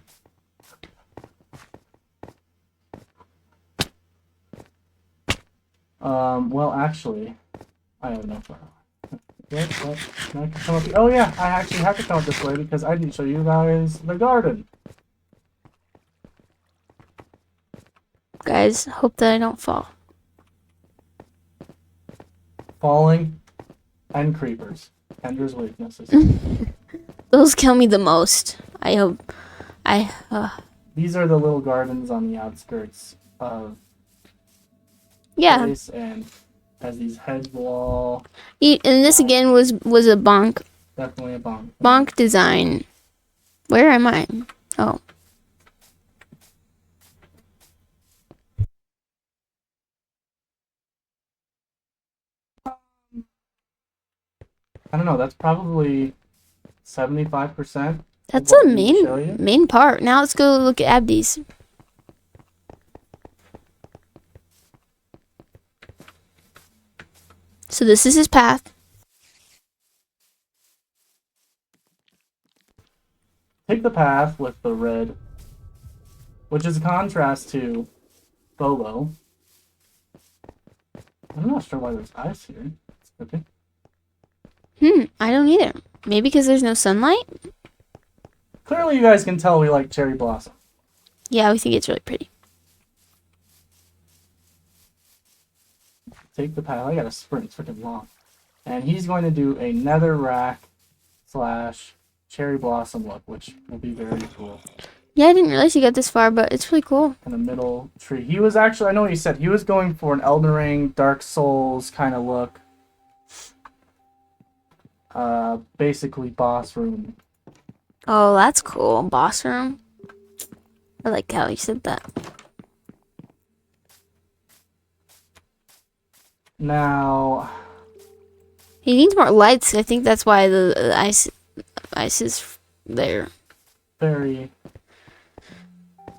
Well, actually, I have no fun. Can I come up here? Oh yeah, I actually have to come up this way because I didn't show you guys the garden. Guys, hope that I don't fall. Falling and creepers. Ender's weaknesses. Those kill me the most. I hope. These are the little gardens on the outskirts of Yeah. place, and has these hedge wall. And this again was a bonk Definitely a bomb. design. Where am I? Oh. I don't know. That's probably 75%. That's What a did he show you? main part. Now let's go look at Abdi's. So this is his path. Take the path with the red, which is a contrast to Bolo. I'm not sure why there's ice here. It's okay. I don't either. Maybe because there's no sunlight? Clearly, you guys can tell we like cherry blossom. Yeah, we think it's really pretty. Take the path. I got a sprint. It's freaking long. And he's going to do a nether rack / cherry blossom look, which will be very cool. Yeah, I didn't realize you got this far, but it's really cool. In the middle tree. He was actually, I know what he said, he was going for an Elden Ring, Dark Souls kind of look. Basically boss room. Oh, that's cool. Boss room. I like how you said that. Now, He needs more lights. I think that's why the ice is there. very,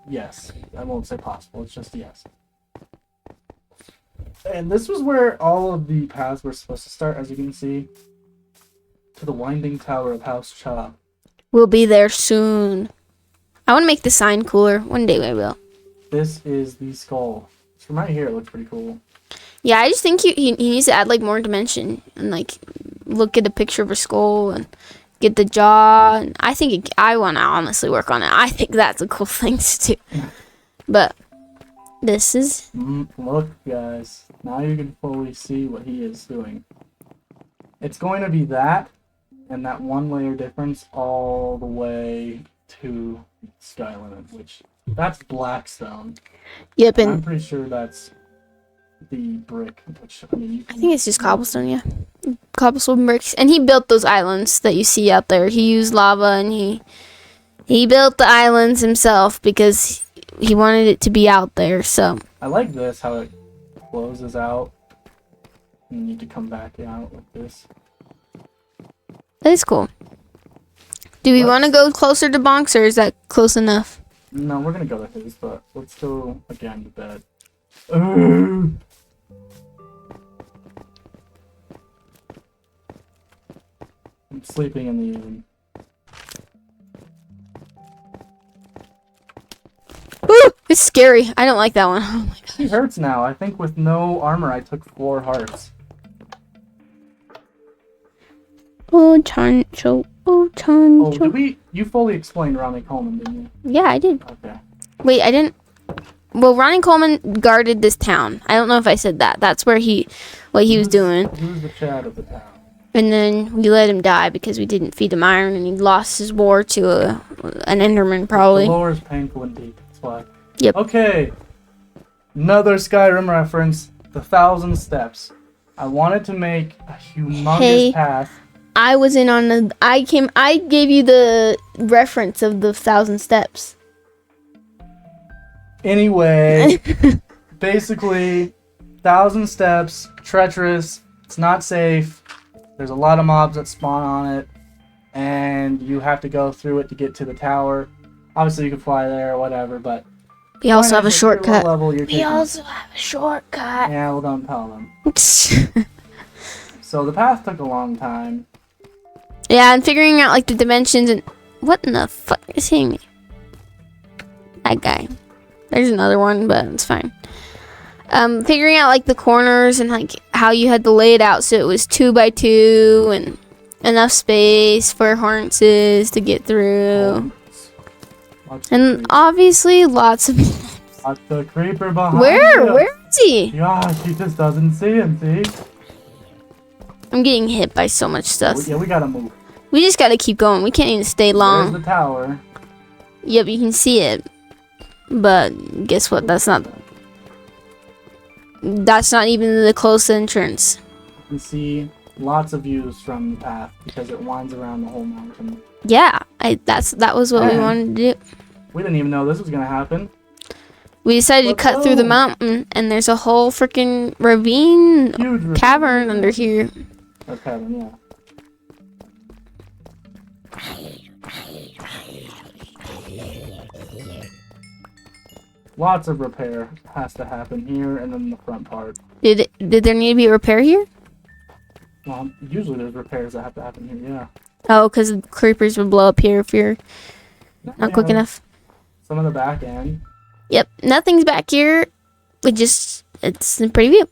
yes. I won't say possible, it's just yes. And this was where all of the paths were supposed to start, as you can see. To the Winding Tower of House Cha. We'll be there soon. I want to make the sign cooler. One day we will. This is the skull. It's from right here, it looks pretty cool. Yeah, I just think he needs to add like more dimension and like look at a picture of a skull and get the jaw. And I think I want to honestly work on it. I think that's a cool thing to do. But this is Look, guys. Now you can fully see what he is doing. It's going to be that and that one layer difference all the way to Sky Limit, which that's Blackstone. yep, I'm and pretty sure that's the brick, which I mean. I think it's just cobblestone. Yeah, cobblestone bricks. And he built those islands that you see out there. He used lava and he built the islands himself because he wanted it to be out there. So I like this how it closes out. You need to come back out like this. that is cool. Do we want to go closer to Bonks, or is that close enough? No, we're gonna go to his, but let's go again to bed. Ugh. I'm sleeping in the inn. Woo! It's scary. I don't like that one. Oh my god. He hurts now. I think with no armor, I took 4 hearts. Oh, Chancho. Oh, Oh, Chancho. you fully explained Rami Coleman, didn't you? Yeah, I did. Okay. Wait, I didn't. Well, Ronnie Coleman guarded this town. I don't know if I said that. That's what he was doing. He was the Chad of the town. And then we let him die because we didn't feed him iron, and he lost his war to an Enderman, probably. The lore is painful and deep. That's why. Yep. Okay. Another Skyrim reference. The 1,000 Steps. I wanted to make a humongous path. I was in on the. I gave you the reference of the 1,000 steps. Anyway, basically, 1,000 steps, treacherous. It's not safe. There's a lot of mobs that spawn on it, and you have to go through it to get to the tower. Obviously, you can fly there or whatever, but We also have a shortcut. We also have a shortcut. Yeah, well, don't tell them. So the path took a long time. Yeah, and figuring out like the dimensions and what in the fuck is hitting me? That guy. There's another one, but it's fine. Figuring out like the corners and like how you had to lay it out so it was 2 by 2 and enough space for horses to get through. And obviously lots of the creeper behind Where? you. Where is he? Yeah, she just doesn't see him, see? I'm getting hit by so much stuff. Yeah, we gotta move. We just gotta keep going. We can't even stay long. There's the tower. Yep, you can see it. But guess what? That's not even the close entrance. You can see lots of views from the path because it winds around the whole mountain. Yeah, that was what we wanted to do. We didn't even know this was gonna happen. We decided to cut through the mountain, and there's a whole freaking ravine, Huge cavern under here. A cavern, yeah. Lots of repair has to happen here and then the front part. Did there need to be a repair here? Well, usually there's repairs that have to happen here, yeah. Oh, because creepers would blow up here if you're not quick enough. Some of the back end. Yep, nothing's back here. It's in preview.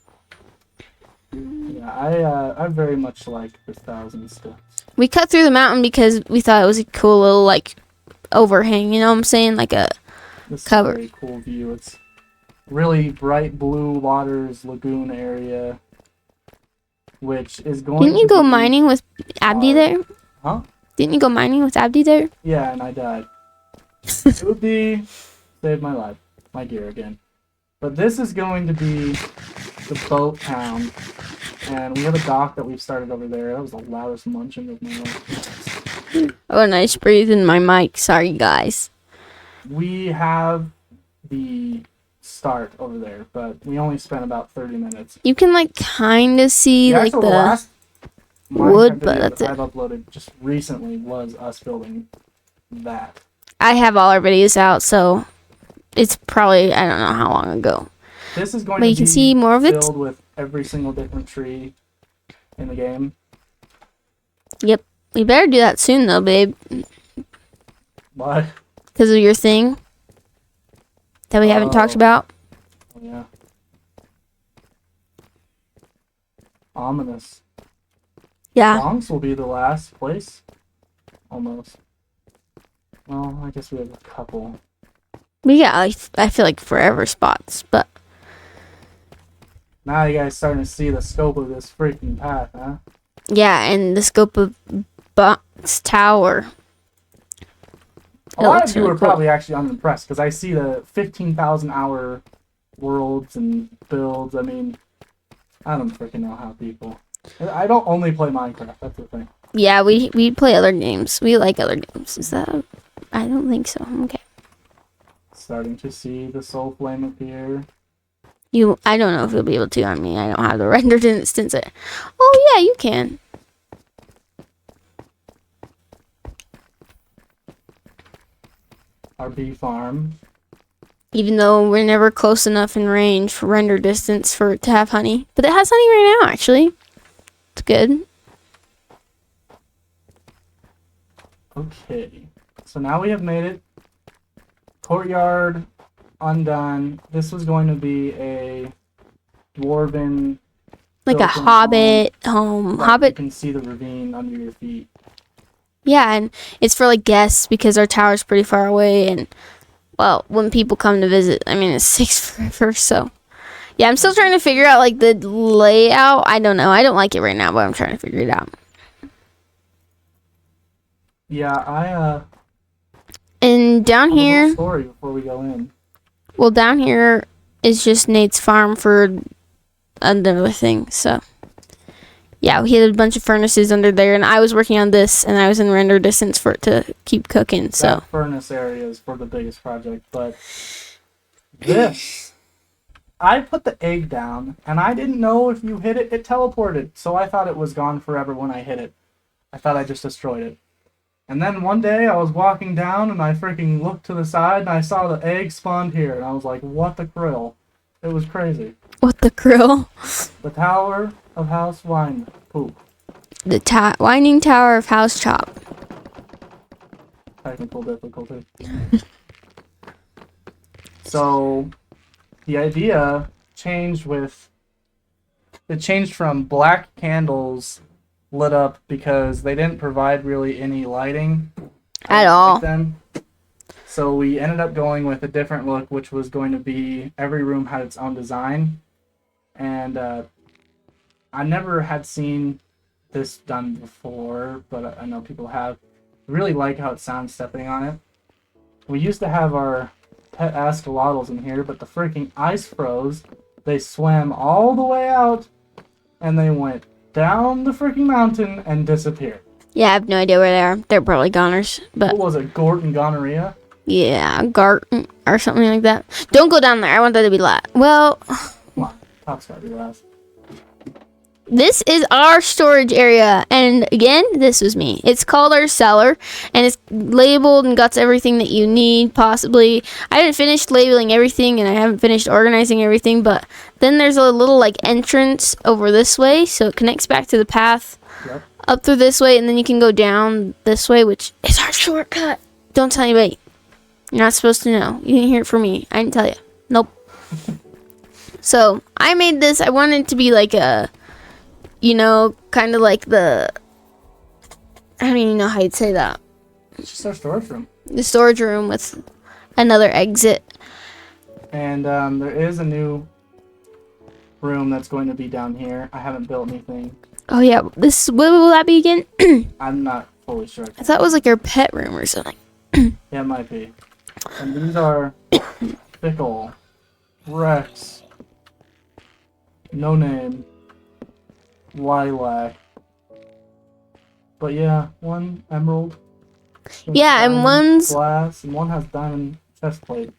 Yeah, I very much like this 1,000 steps. We cut through the mountain because we thought it was a cool little like overhang. You know what I'm saying? Like a This cover. is a very cool view. It's really bright blue waters, lagoon area, which is going. Didn't you to go be mining with Abdi there? Huh? Didn't you go mining with Abdi there? Yeah, and I died. Oopsie, saved my life, my gear again. But this is going to be the boat town, and we have a dock that we've started over there. That was the loudest munching of my life. Oh, and I just breathed in my mic. Sorry, guys. We have the start over there, but we only spent about 30 minutes. You can like kind of see like actual the last wood, Minecraft but video that's that it. I've uploaded just recently was us building that. I have all our videos out, so it's probably I don't know how long ago. This is going But to you can be see more of it. filled with every single different tree in the game. Yep. We better do that soon though, babe, But because of your thing that we haven't talked about. oh, yeah. Ominous. Yeah. Bronx will be the last place. Almost. Well, I guess we have a couple. We got like I feel like forever spots, but Now you guys starting to see the scope of this freaking path, huh? yeah, and the scope of Box Tower. A lot of you really are cool. probably actually unimpressed because I see the 15,000 hour worlds and builds. I mean, I don't freaking know how people. I don't only play Minecraft. That's the thing. Yeah, we play other games. We like other games. Is that? I don't think so. Okay. Starting to see the soul flame appear. I don't know if you'll be able to on me. I don't have the rendered instance. Oh yeah, you can. Our bee farm. Even though we're never close enough in range for render distance for it to have honey, but it has honey right now. Actually, it's good. Okay. So now we have made it. Courtyard undone. This was going to be a dwarven. Like a built-in hobbit home. but Hobbit. You can see the ravine under your feet. Yeah, and it's for like guests because our tower's pretty far away, and well, when people come to visit. I mean, it takes forever, so. Yeah, I'm still trying to figure out, like, the layout. I don't know. I don't like it right now, but I'm trying to figure it out. Yeah, And down have a here, little story before we go in. well, down here is just Nate's farm for another thing, so. Yeah, he had a bunch of furnaces under there, and I was working on this, and I was in render distance for it to keep cooking, so. That furnace area is for the biggest project, but this, I put the egg down, and I didn't know if you hit it, it teleported, so I thought it was gone forever when I hit it. I thought I just destroyed it. And then one day I was walking down, and I freaking looked to the side, and I saw the egg spawned here, and I was like, what the krill? It was crazy. What the krill? The Tower of House Wine Poop. The Winding Tower of House Chop. Technical difficulty. So, the idea changed from black candles lit up because they didn't provide really any lighting At all. like them. So we ended up going with a different look, which was going to be every room had its own design. And I never had seen this done before, but I know people have. I really like how it sounds stepping on it. We used to have our pet axolotls in here, but the freaking ice froze. They swam all the way out, and they went down the freaking mountain and disappeared. Yeah, I have no idea where they are. They're probably goners, but What was it, Gort and gonorrhea? yeah, Gart or something like that. Don't go down there. I want that to be last. Well, Come on, top's gotta be last. this is our storage area, and again, this was me. It's called our cellar, and it's labeled and got everything that you need, possibly. I haven't finished labeling everything, and I haven't finished organizing everything, but then there's a little, like, entrance over this way, so it connects back to the path Yep. up through this way, and then you can go down this way, which is our shortcut. Don't tell anybody. You're not supposed to know. You didn't hear it from me. I didn't tell you. Nope. So, I made this. I wanted it to be like a, you know, kind of like the, I don't even know how you'd say that. It's just our storage room. The storage room with another exit. And there is a new room that's going to be down here. I haven't built anything. Oh, yeah. This, what will that be again? I'm not fully sure. I thought it was like our pet room or something. Yeah, it might be. And these are Fickle, Rex, No Name, Lilac. But yeah, one emerald. Yeah, and diamond one's, glass, and one has diamond chest plate.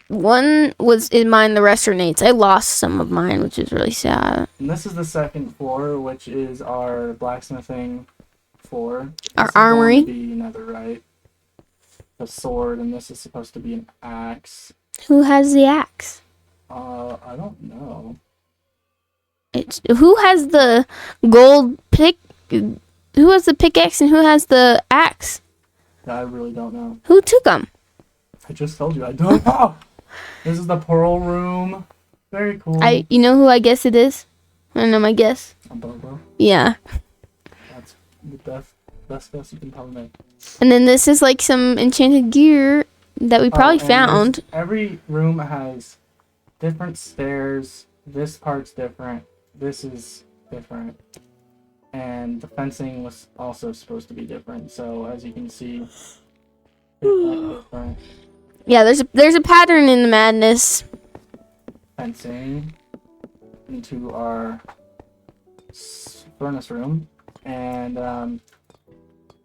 one was in mine, the rest are Nate's. I lost some of mine, which is really sad. And this is the second floor, which is our blacksmithing floor. Our This is armory. going to be netherite, a sword, and this is supposed to be an axe. Who has the axe? I don't know. It's who has the gold pick? Who has the pickaxe and who has the axe? I really don't know. Who took them? I just told you I don't know. This is the pearl room. Very cool. You know who I guess it is? I don't know my guess. A Bobo. Yeah. That's the best guess you can probably make. And then this is like some enchanted gear that we probably and found. every room has different stairs. This part's different. This is different. And the fencing was also supposed to be different. So as you can see, it's different. Yeah, there's a pattern in the madness. Fencing into our furnace room. And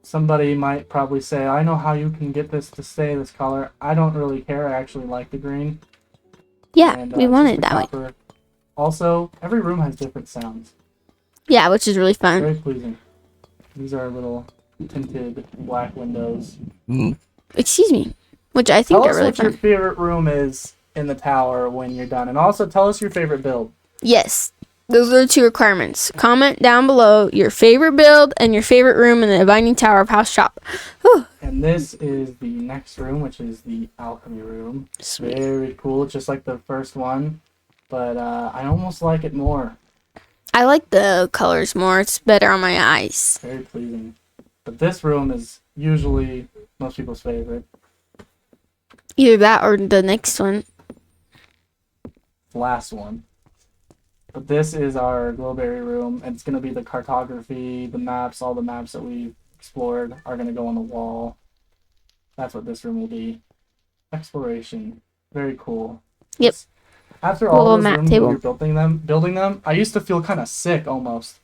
somebody might probably say, I know how you can get this to stay this color. I don't really care. I actually like the green. Yeah, And, we it's want just it the that way. copper. Also, every room has different sounds. Yeah, which is really fun. Very pleasing. These are little tinted black windows. Excuse me. Which I think Tell are us really what your fun. favorite room is in the tower when you're done. And also tell us your favorite build. Yes. Those are the two requirements. Comment down below your favorite build and your favorite room in the Binding Tower of House Shop. Whew. And this is the next room, which is the alchemy room. Sweet. Very cool, just like the first one. But I almost like it more. I like the colors more. It's better on my eyes. Very pleasing. But this room is usually most people's favorite. Either that or the next one. Last one. But this is our Glowberry room, and it's going to be the cartography, the maps, all the maps that we explored are going to go on the wall. That's what this room will be. Exploration. Very cool. Yep. After all Little those map rooms table. when we were building them, I used to feel kind of sick almost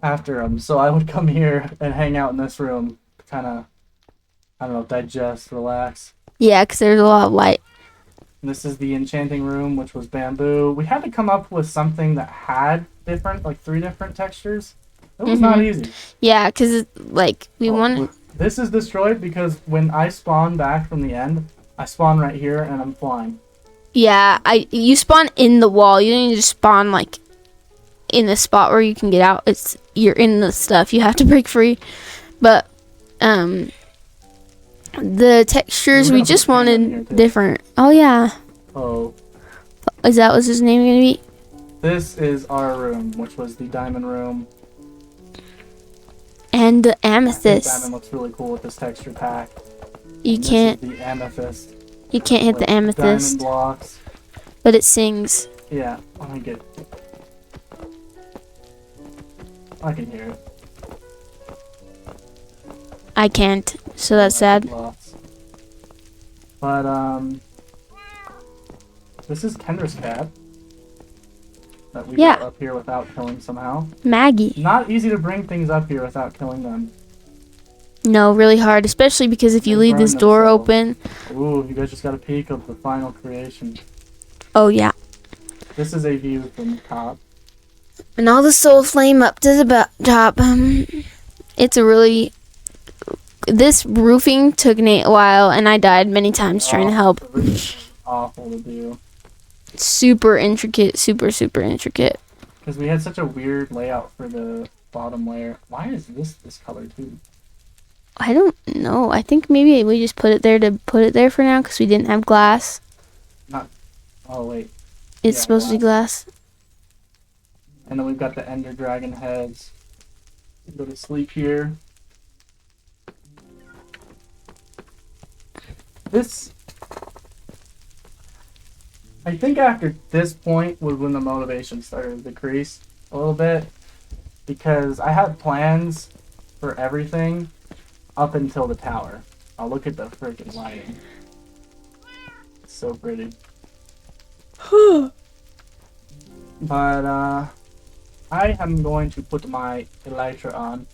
after them. So I would come here and hang out in this room to kind of, I don't know, digest, relax. Yeah, because there's a lot of light. This is the enchanting room, which was bamboo. We had to come up with something that had different, like 3 different textures. It was not easy. Yeah, because like we want. This is destroyed because when I spawn back from the end, I spawn right here and I'm flying. Yeah, you spawn in the wall. You don't need to spawn like in the spot where you can get out. You're in the stuff. You have to break free. But the textures we just wanted different. Oh yeah. Oh. Is that what's his name gonna be? This is our room, which was the diamond room. And the I think amethyst. diamond looks really cool with this texture pack. You And can't. This is the amethyst. You can't hit the with amethyst, Diamond blocks. but it sings. Yeah, let me get. I can hear it. I can't, so that's sad. Lots. But this is Kendra's cat that we Yeah. got up here without killing somehow. Maggie. Not easy to bring things up here without killing them. No, really hard, especially because if you They leave burn this door themselves. open. Ooh, you guys just got a peek of the final creation. Oh yeah. This is a view from the top. And all the soul flame up to the top. It's a really. This roofing took Nate a while, and I died many times trying to help. This is awful to do. Super intricate, super intricate. Because we had such a weird layout for the bottom layer. Why is this color too? I don't know. I think maybe we just put it there to put it there for now because we didn't have glass. Oh wait. It's Yeah, supposed to be glass. And then we've got the Ender Dragon heads. Go to sleep here. This. I think after this point was when the motivation started to decrease a little bit. Because I had plans for everything up until the tower. Oh, look at the freaking lighting. It's so pretty. But, I am going to put my elytra on.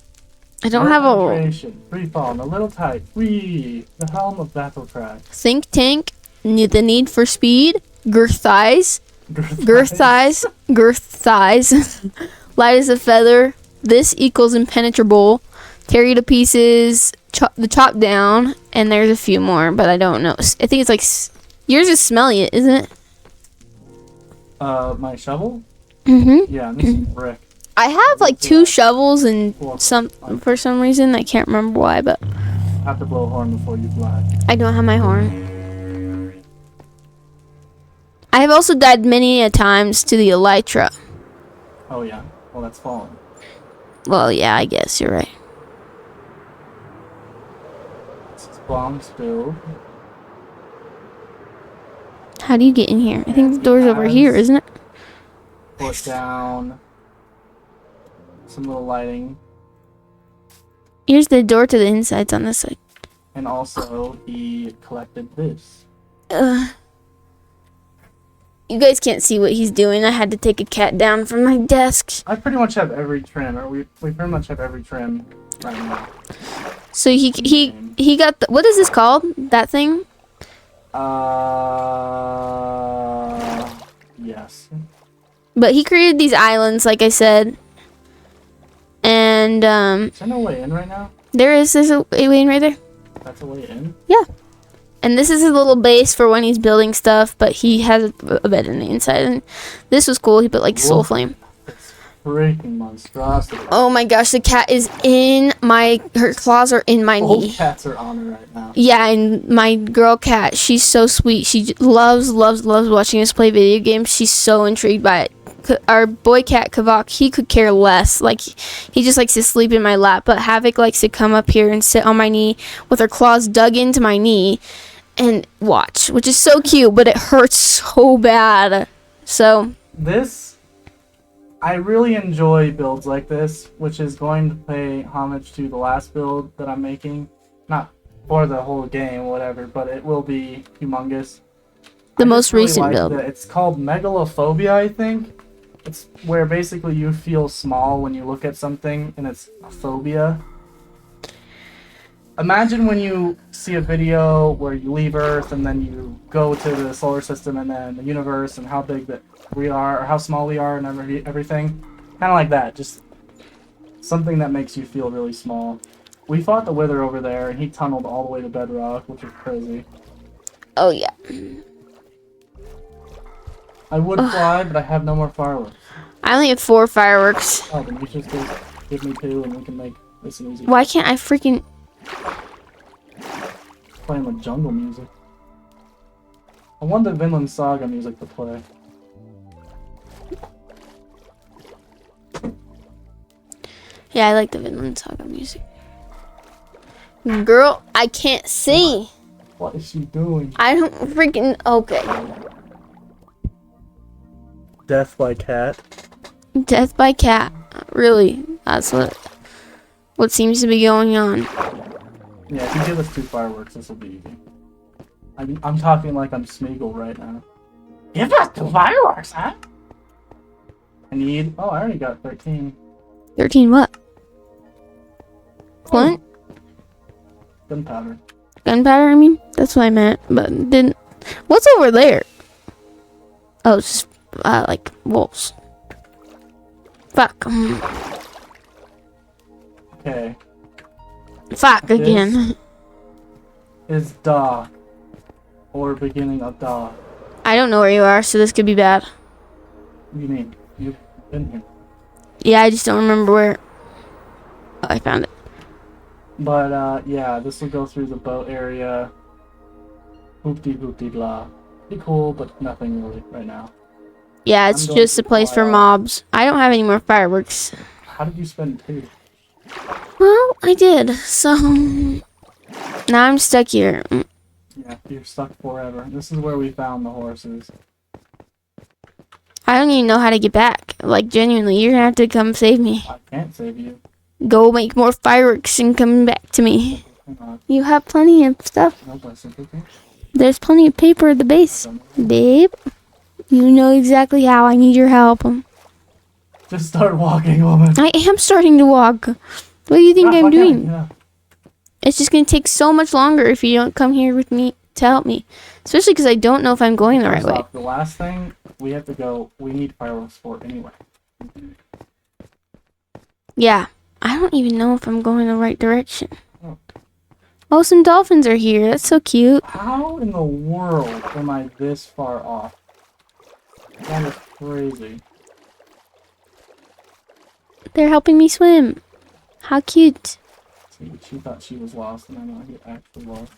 I don't have a Concentration, free fall, a little tight. Whee! The helm of battle cry. think tank. Need the need for speed. Girth thighs. Girth thighs. Girth thighs. Light as a feather. This equals impenetrable. Tear you to pieces. The chop down. And there's a few more, but I don't know. I think it's like yours is smelly, isn't it? My shovel? Mm-hmm. Yeah, this is brick. I have like 2 shovels and for some reason I can't remember why, but I have to blow a horn before you fly. I don't have my horn. I have also died many a times to the elytra. Oh yeah. Well, that's fallen. Well, yeah, I guess you're right. This is bomb spilled. How do you get in here? I think the door's over here, isn't it? Put down some little lighting. Here's the door to the insides on this side. And also, he collected this. You guys can't see what he's doing. I had to take a cat down from my desk. I pretty much have every trim, or we pretty much have every trim right now. So he got the, what is this called? That thing? Yes. But he created these islands, like I said. And Is there no way in right now? there's a way in right there. That's a way in? And this is his little base for when he's building stuff, but he has a bed in the inside. And this was cool. He put like soul Whoa. flame. It's freaking monstrosity. Oh my gosh, the cat is in her claws are in my Both knee. cats are on her right now. Yeah, and my girl cat, she's so sweet. She loves watching us play video games. She's so intrigued by it. Our boy cat Kavak, he could care less. Like he just likes to sleep in my lap. But Havoc likes to come up here and sit on my knee with her claws dug into my knee, and watch, which is so cute, but it hurts so bad. So I really enjoy builds like this, which is going to pay homage to the last build that I'm making. Not for the whole game, whatever, but it will be humongous. The most recent build. It's called Megalophobia, I think. It's where basically you feel small when you look at something, and it's a phobia. Imagine when you see a video where you leave Earth and then you go to the solar system and then the universe and how big that we are or how small we are and everything. Kind of like that, just something that makes you feel really small. We fought the Wither over there and he tunneled all the way to Bedrock, which was crazy. Oh yeah. I would fly, but I have no more fireworks. I only have 4 fireworks. Oh, then you just give me 2 and we can make this an easy. Why can't I freaking... Playing with jungle music. I want the Vinland Saga music to play. Yeah, I like the Vinland Saga music. Girl, I can't see. What is she doing? I don't freaking... Okay. Death by cat. Death by cat. Really, that's what seems to be going on. Yeah, if you give us 2 fireworks, this will be easy. I'm talking like I'm Smeagol right now. Give us 2 fireworks, huh? I need... Oh, I already got 13. 13 what? What? Gunpowder. Gunpowder, I mean? That's what I meant, but didn't... What's over there? Oh, it's just, like, wolves. Fuck. Okay. Fuck, again. Is dark. Or beginning of dark. I don't know where you are, so this could be bad. What do you mean? You've been here. Yeah, I just don't remember where. Oh, I found it. But, yeah, this will go through the boat area. Hoopty blah. Be cool, but nothing really right now. Yeah, it's just a place for mobs. I don't have any more fireworks. How did you spend 2? Well, I did, so... Now I'm stuck here. Yeah, you're stuck forever. This is where we found the horses. I don't even know how to get back. Like, genuinely, you're gonna have to come save me. I can't save you. Go make more fireworks and come back to me. Hang on. You have plenty of stuff. No blessing cookie. There's plenty of paper at the base. Babe, you know exactly how I need your help. Just start walking, woman. I am starting to walk. What do you think I'm doing? Yeah. It's just going to take so much longer if you don't come here with me to help me. Especially because I don't know if I'm going the right way. The last thing, we have to go, we need fireworks for anyway. Yeah. I don't even know if I'm going the right direction. Oh. Oh, some dolphins are here. That's so cute. How in the world am I this far off? That is crazy. They're helping me swim. How cute. See, she thought she was lost, and I'm not actually lost.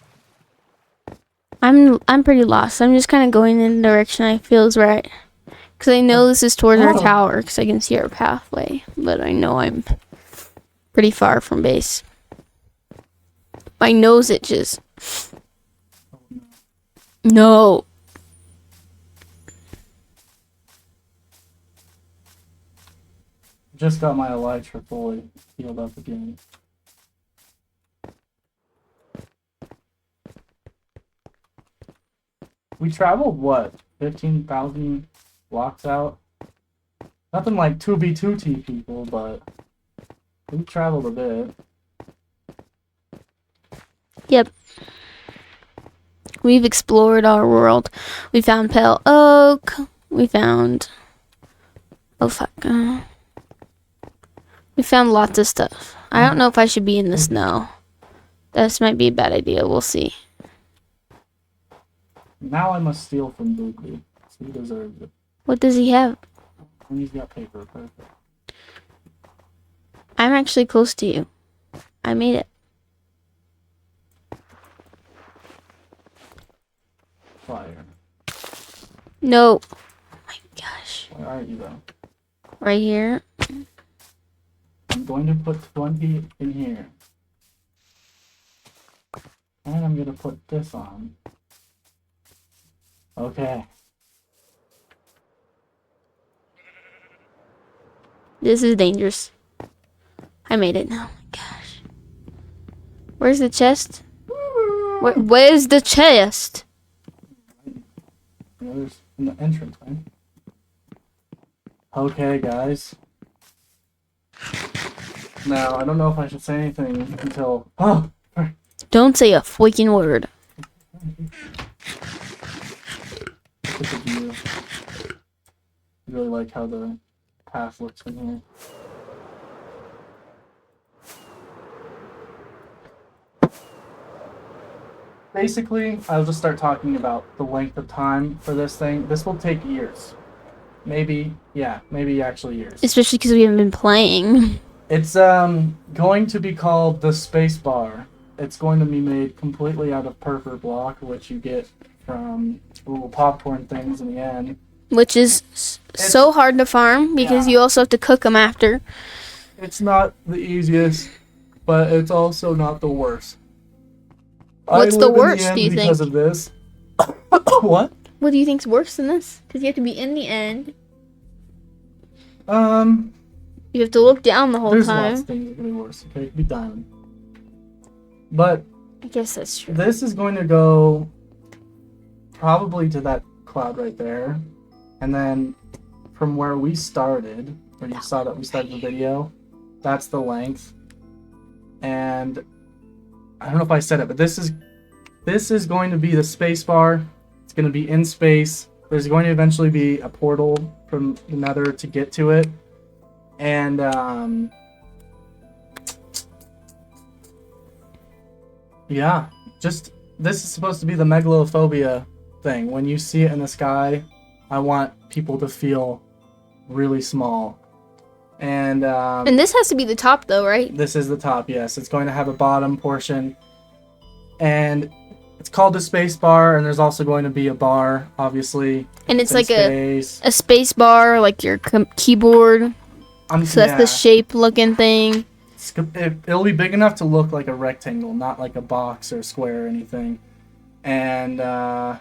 I'm pretty lost. I'm just kind of going in the direction I feel is right. Because I know this is towards our tower, because I can see our pathway. But I know I'm pretty far from base. My nose itches. No. Just got my elytra fully healed up again. We traveled, what, 15,000 blocks out? Nothing like 2v2T people, but we traveled a bit. Yep. We've explored our world. We found Pale Oak. We found... Oh, fuck. We found lots of stuff. I don't know if I should be in the snow. This might be a bad idea. We'll see. Now I must steal from Boogly. So he deserves it. What does he have? And he's got paper. Perfect. I'm actually close to you. I made it. Fire. No. Oh my gosh. Where are you, though? Right here. I'm going to put 20 in here. And I'm going to put this on. Okay. This is dangerous. I made it. Oh my gosh. Where's the chest? Where's the chest? There's an entrance, man. Okay, guys. Now, I don't know if I should say anything until... Oh! Don't say a freaking word. Look at the view. I really like how the path looks from here. Basically, I'll just start talking about the length of time for this thing. This will take years. Maybe actually years. Especially because we haven't been playing. It's going to be called the Space Bar. It's going to be made completely out of purple block, which you get from little popcorn things in the end. Which is so hard to farm because you also have to cook them after. It's not the easiest, but it's also not the worst. What's the worst, do you think? Because of this. What? What do you think's worse than this? Because you have to be in the end. You have to look down the whole there's time. Lots of things that can be worse. Okay, it could be diamond. But I guess that's true. this is going to go probably to that cloud right there, and then from where we started, where you saw that we started the video, that's the length. And I don't know if I said it, but this is going to be the space bar. It's going to be in space. There's going to eventually be a portal from the Nether to get to it, and yeah, just this is supposed to be the megalophobia thing. When you see it in the sky, I want people to feel really small. And this has to be the top though, right? This is the top, yes. It's going to have a bottom portion. And it's called the space bar, and there's also going to be a bar, obviously. And it's like a space bar, like your keyboard. So that's the shape looking thing. It'll be big enough to look like a rectangle, not like a box or square or anything. And I'm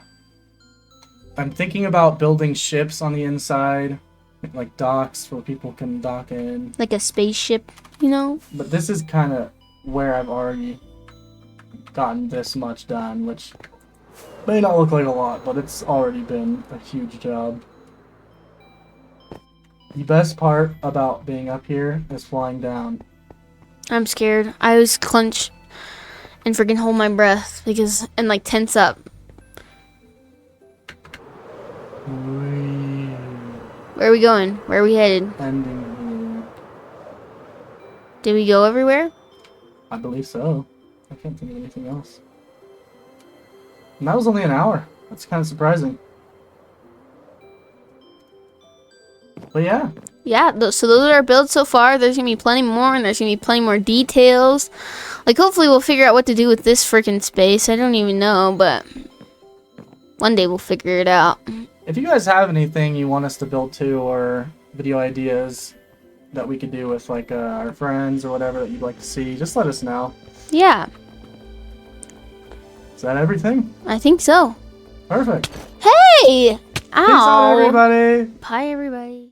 thinking about building ships on the inside, like docks where people can dock in. Like a spaceship, you know? But this is kind of where I've already gotten this much done, which may not look like a lot, but it's already been a huge job. The best part about being up here is flying down. I'm scared. I always clench and freaking hold my breath and like tense up. Where are we going? Where are we headed? Ending here. Did we go everywhere? I believe so. I can't think of anything else. And that was only an hour. That's kind of surprising. But yeah. Yeah, so those are our builds so far. There's going to be plenty more, and there's going to be plenty more details. Like, hopefully we'll figure out what to do with this freaking space. I don't even know, but one day we'll figure it out. If you guys have anything you want us to build to, or video ideas that we could do with, like, our friends or whatever that you'd like to see, just let us know. Yeah. Is that everything? I think so. Perfect. Hey! Ow! Peace out, everybody. Bye, everybody.